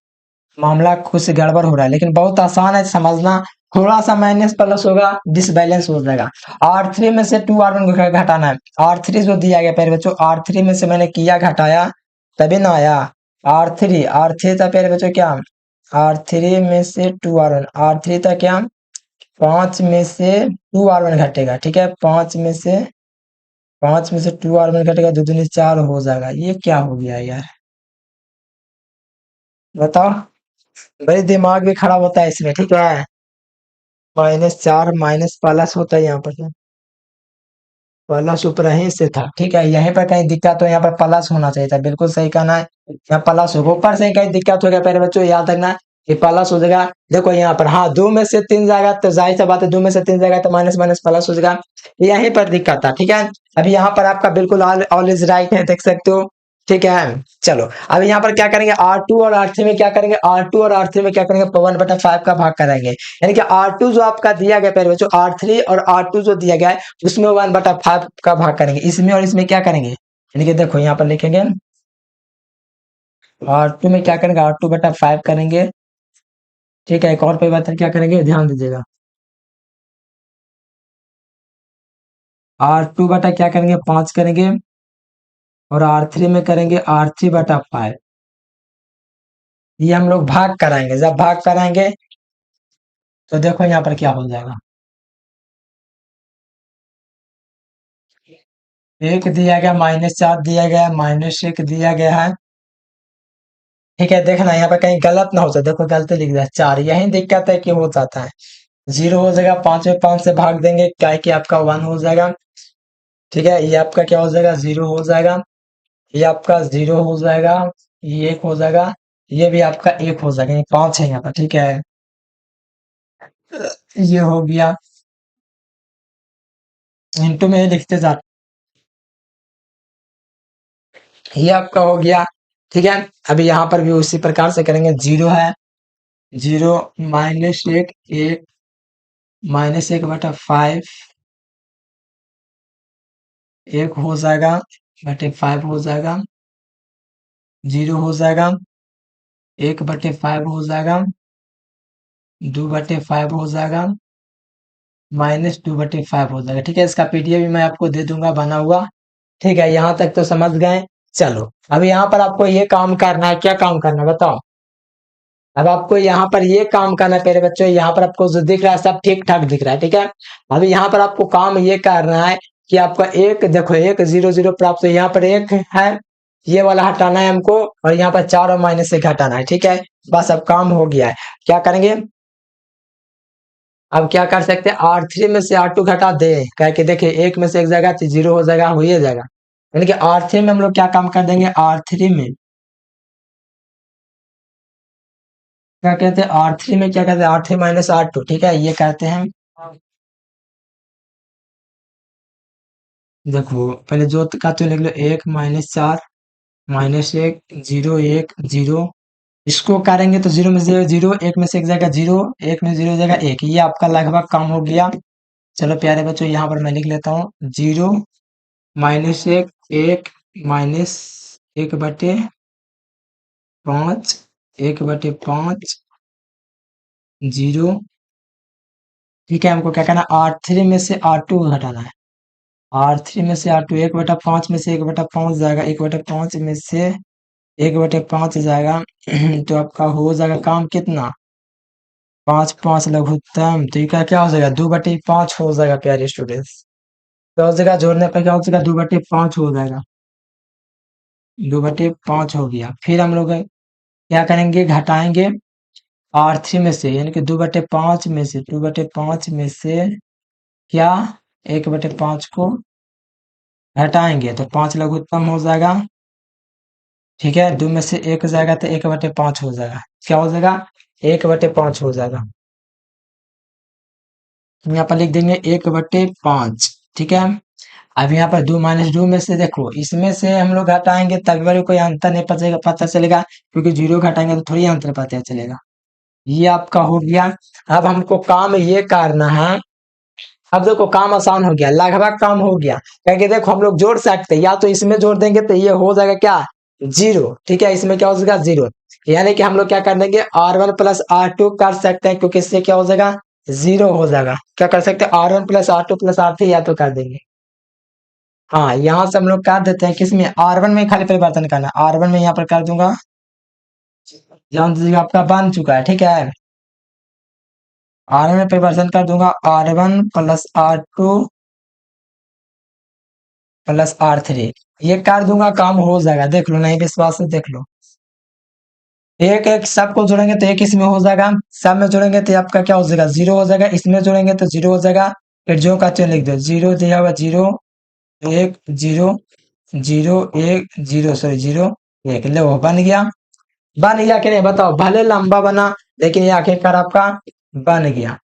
मामला कुछ गड़बड़ हो रहा है, लेकिन बहुत आसान है समझना। थोड़ा सा माइनस प्लस होगा, डिसबैलेंस हो जाएगा। R3 में से 2R1 को घटाना है। R3 जो दिया गया प्यारे बच्चों, R3 में से मैंने किया घटाया, तभी ना आया। R3 था प्यारे बच्चों क्या, R3 में से 2R1, R3 था क्या, 5 में से 2R1 घटेगा। ठीक है, 5 में से 2R1 घटेगा, दो दूनी 4 हो जाएगा। ये क्या हो गया यार, बताओ। भाई दिमाग भी खराब होता है इसमें। ठीक है, -4 माइनस प्लस होता है यहाँ पर, प्लस ऊपर यहीं से था। ठीक है, यहीं पर कहीं दिक्कत हो, यहाँ पर प्लस होना चाहिए था, बिल्कुल सही कहना है। यहाँ प्लस होगा, ऊपर से ही कहीं दिक्कत हो गया पहले बच्चों, याद रखना ये प्लस हो जाएगा। देखो यहाँ पर, हाँ 2 में से 3 जाएगा तो जाहिर सी बात है, 2 में से 3 जाएगा तो माइनस माइनस प्लस हो जाएगा। यहीं पर दिक्कत था। ठीक है, अभी यहाँ पर आपका बिल्कुल ऑल इज राइट है, देख सकते हो। ठीक है, चलो अब यहाँ पर क्या करेंगे, R2 और R3 में क्या करेंगे, R2 और R3 में क्या करेंगे, 1/5 का भाग करेंगे। यानी कि R2 जो आपका दिया गया पहले बच्चों, R3 और R2 जो दिया गया है उसमें 1/5 का भाग करेंगे, इसमें और इसमें क्या करेंगे। यानी कि देखो यहाँ पर लिखेंगे, R2 में क्या करेंगे, R2/5 करेंगे। ठीक है, एक और परिवर्तन क्या करेंगे, ध्यान दीजिएगा, R2 बटा क्या करेंगे, 5 करेंगे, और R3 में करेंगे R3/5। ये हम लोग भाग कराएंगे, जब भाग कराएंगे तो देखो यहाँ पर क्या हो जाएगा। एक दिया गया, -4 दिया गया है, -1 दिया गया है। ठीक है, देखना यहाँ पे कहीं गलत ना हो जाए, देखो गलती लिख दिया 4, यही दिक्कत है कि हो जाता है। 0 हो जाएगा, 5 में 5 से भाग देंगे, क्या है कि आपका 1 हो जाएगा। ठीक है, ये आपका क्या हो जाएगा, 0 हो जाएगा। ये आपका 0 हो जाएगा, ये 1 हो जाएगा, ये भी आपका 1 हो जाएगा, ये 5 है यहाँ पर। ठीक है, ये हो गया, इंटू में ही लिखते जा, ये आपका हो गया। ठीक है, अभी यहाँ पर भी उसी प्रकार से करेंगे। 0 है, 0 -1, 1 -1/5, 1 हो जाएगा, बटे 5 हो जाएगा, 0 हो जाएगा, 1/5 हो जाएगा, 2/5 हो जाएगा, -2/5 हो जाएगा। ठीक है, इसका पीडीएफ भी मैं आपको दे दूंगा बना हुआ। ठीक है, यहाँ तक तो समझ गए। चलो, अब यहाँ पर आपको ये काम करना है, क्या काम करना है बताओ। अब आपको यहाँ पर ये काम करना है प्यारे बच्चों, यहाँ पर आपको जो दिख रहा है सब ठीक ठाक दिख रहा है। ठीक है, अभी यहाँ पर आपको काम ये करना है कि आपका एक देखो, 1 0 0 प्राप्त, यहाँ पर 1 है, ये वाला हटाना है हमको, और यहाँ पर 4 और -1 हटाना है। ठीक है, बस अब काम हो गया है। क्या करेंगे, अब क्या कर सकते हैं, R3 में से R2 घटा दे, कह के देखिए, 1 में से 1 जाएगा तो 0 हो जाएगा, हो ही जाएगा। यानी कि R3 में हम लोग क्या काम कर देंगे, R3 में क्या कहते हैं, R3 में क्या कहते हैं, R3 -R2। ठीक है, ये कहते हैं। देखो पहले जो का तो लिख लो, 1 -4 -1 0 1 0, इसको करेंगे तो 0 में से 0, 1 में से 1 जाएगा 0, 1 में 0 जाएगा 1, ये आपका लगभग काम हो गया। चलो प्यारे बच्चों, यहाँ पर मैं लिख लेता हूँ, 0 -1 1 -1/5, 1/5 0। ठीक है, हमको क्या करना है, R3 में से R2 घटाना है। R3 में से R2, 1/5 में से 1/5 जाएगा, 1/5 में से 1/5 जाएगा तो आपका हो जाएगा काम कितना, 5 5 लघुत्तम, तो ये क्या हो जाएगा, 2/5 हो जाएगा प्यारे स्टूडेंट्स। तो उस जगह जोड़ने पर क्या हो जाएगा, 2/5 हो जाएगा, 2/5 हो गया। फिर हम लोग क्या करेंगे, घटाएंगे R3 में से, यानी कि 2/5 में से क्या, 1/5 को घटाएंगे तो 5 लघुत्तम हो जाएगा। ठीक है, 2 में से 1 जाएगा तो 1/5 हो जाएगा, क्या हो जाएगा, 1/5 हो जाएगा। यहाँ पर लिख देंगे 1/5। ठीक है, अब यहाँ पर 2 - 2 में से देखो, इसमें से हम लोग घटाएंगे तभी वाले कोई अंतर नहीं पता चलेगा, क्योंकि 0 घटाएंगे तो थोड़ी अंतर पता चलेगा। ये आपका हो गया। अब हमको काम ये करना है, अब देखो काम आसान हो गया, लगभग काम हो गया, क्योंकि देखो हम लोग जोड़ सकते हैं, या तो इसमें जोड़ देंगे तो ये हो जाएगा क्या, 0। ठीक है, इसमें क्या हो जाएगा, 0, यानी कि हम लोग क्या कर देंगे, R1 + R2 कर सकते हैं, क्योंकि इससे क्या हो जाएगा, 0 हो जाएगा। क्या कर सकते हैं, R1 + R2 + R3 या तो कर देंगे। हाँ, यहाँ से हम लोग कर देते हैं, किसमें, R1 में खाली परिवर्तन करना, R1 में यहाँ पर कर दूंगा, जान दीजिएगा आपका बन चुका है। ठीक है, R1 में परिवर्तन कर दूंगा, R1 + R2 + R3, ये कर दूंगा, काम हो जाएगा, देख लो, नहीं विश्वास है देख लो। एक एक सबको जोड़ेंगे तो एक इसमें हो जाएगा, सब में जोड़ेंगे तो आपका क्या हो जाएगा, 0 हो जाएगा, इसमें जोड़ेंगे तो 0 हो जाएगा। फिर जो का त्यों लिख दो, 0 दिया हुआ, 0 1 0 0 1 0, सॉरी 0 1, लो बन गया। बन गया कि नहीं बताओ, भले लंबा बना, लेकिन ये आखिरकार आपका बन गया।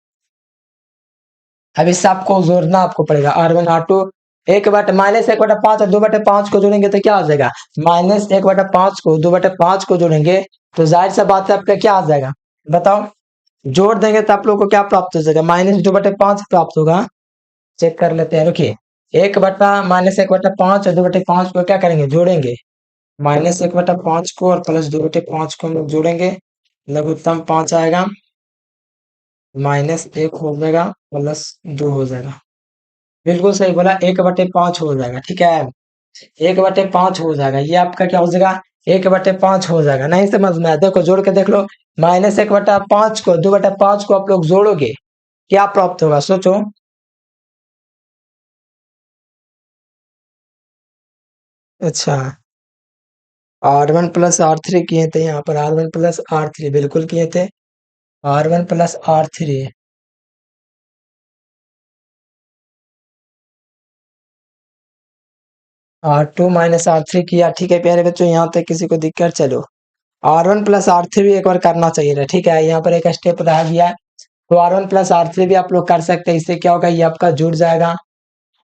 अब इस सबको जोड़ना आपको पड़ेगा, R1 R2, 1/-1/5 और 2/5 को जोड़ेंगे तो क्या आ जाएगा, -1/5 को 2/5 को जोड़ेंगे तो जाहिर सा बात है आपका क्या आ जाएगा, बताओ। जोड़ देंगे तो आप लोगों को क्या प्राप्त हो जाएगा, -2/5 प्राप्त होगा। चेक कर लेते हैं, रुकिए, 1/-1/5 और 2/5 को क्या करेंगे, जोड़ेंगे, -1/5 को और +2/5 को हम लोग जोड़ेंगे, लघुत्तम 5 आएगा, -1 हो जाएगा, +2 हो जाएगा। बिल्कुल सही बोला, 1/5 हो जाएगा। ठीक है, 1/5 हो जाएगा, ये आपका क्या हो जाएगा 1/5 हो जाएगा। नहीं समझ में आया, देखो जोड़ के देख लो, -1/5 को 2/5 को आप लोग जोड़ोगे क्या प्राप्त होगा सोचो। अच्छा, R1 + R3 किए थे, यहाँ पर R1 + R3 बिल्कुल किए थे, R1 + R3। R2 - R3 किया, ठीक है प्यारे बच्चों, यहाँ तक किसी को दिक्कत? चलो R1 + R3 भी एक बार करना चाहिए था, ठीक है, यहाँ पर एक स्टेप रह गया है, तो R1 + R3 भी आप लोग कर सकते हैं। इससे क्या होगा, ये आपका जुड़ जाएगा।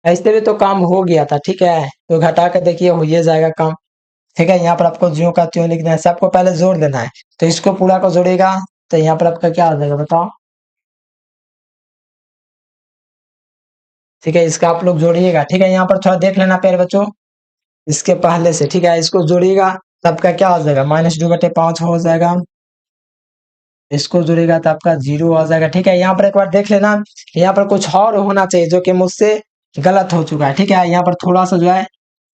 ऐसे भी तो काम हो गया था, ठीक है, तो घटा कर देखिए हो ये जाएगा काम। ठीक है, यहाँ पर आपको ज्यों का त्यों लिखना है, सबको पहले जोड़ देना है, तो इसको पूरा को जोड़ेगा तो यहाँ पर आपका क्या आ जाएगा बताओ। ठीक है, इसका आप लोग जोड़िएगा, ठीक है, यहाँ पर थोड़ा देख लेना प्यारे बच्चों, इसके पहले से, ठीक है, इसको जोड़िएगा तब का क्या हो जाएगा, -2/5 हो जाएगा। इसको जोड़ेगा तो आपका 0 आ जाएगा। ठीक है, यहाँ पर एक बार देख लेना, यहाँ पर कुछ और होना चाहिए जो कि मुझसे गलत हो चुका है। ठीक है, यहाँ पर थोड़ा सा जो है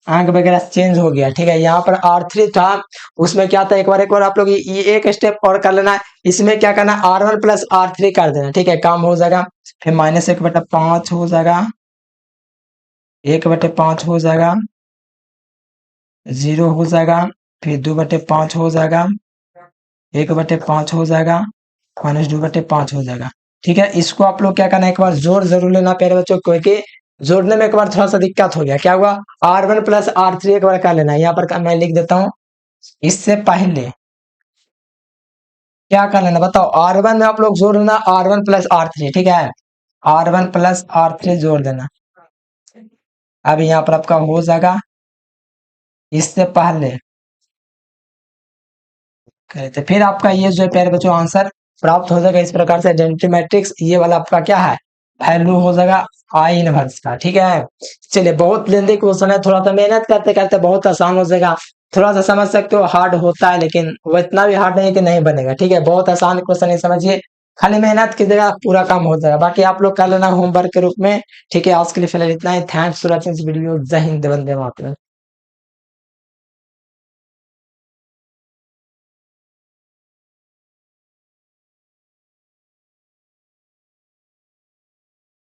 अंक वगैरह चेंज हो गया। ठीक है, यहाँ पर R3 था, उसमें क्या था, एक बार आप लोग ये एक स्टेप और कर लेना, इसमें क्या करना, R1 + R3 कर देना। ठीक है, काम हो जाएगा, फिर -1/5 हो जाएगा, 1/5 हो जाएगा, 0 हो जाएगा, फिर 2/5 हो जाएगा, 1/5 हो जाएगा, -2/5 हो जाएगा। ठीक है, इसको आप लोग क्या करना है, एक बार जोड़ जरूर लेना प्यारे बच्चों, क्योंकि जोड़ने में एक बार थोड़ा सा दिक्कत हो गया। क्या हुआ, R1 + R3 एक बार कर लेना है, यहाँ पर मैं लिख देता हूँ। इससे पहले क्या कर लेना बताओ, R1 में आप लोग जोड़ लेना R1 + R3। ठीक है, R1 + R3 जोड़ देना। अब यहाँ पर आपका हो जाएगा, इससे पहले करे थे, फिर आपका ये जो है प्यारे बच्चों आंसर प्राप्त हो जाएगा। इस प्रकार से आइडेंटिटी मैट्रिक्स ये वाला आपका क्या है, वैल्यू हो जाएगा आई इनवर्स का। ठीक है, चलिए, बहुत लेंदी क्वेश्चन है, थोड़ा सा मेहनत करते करते बहुत आसान हो जाएगा। थोड़ा सा समझ सकते हो, हार्ड होता है लेकिन वो इतना भी हार्ड नहीं है कि नहीं बनेगा। ठीक है, बहुत आसान क्वेश्चन है, समझिए, खाली मेहनत कीजिएगा पूरा काम हो जाएगा। बाकी आप लोग कर लेना होमवर्क के रूप में। ठीक है, आज के लिए फिलहाल इतना ही। Thanks for watching video. Jai Hind, Vande Mataram.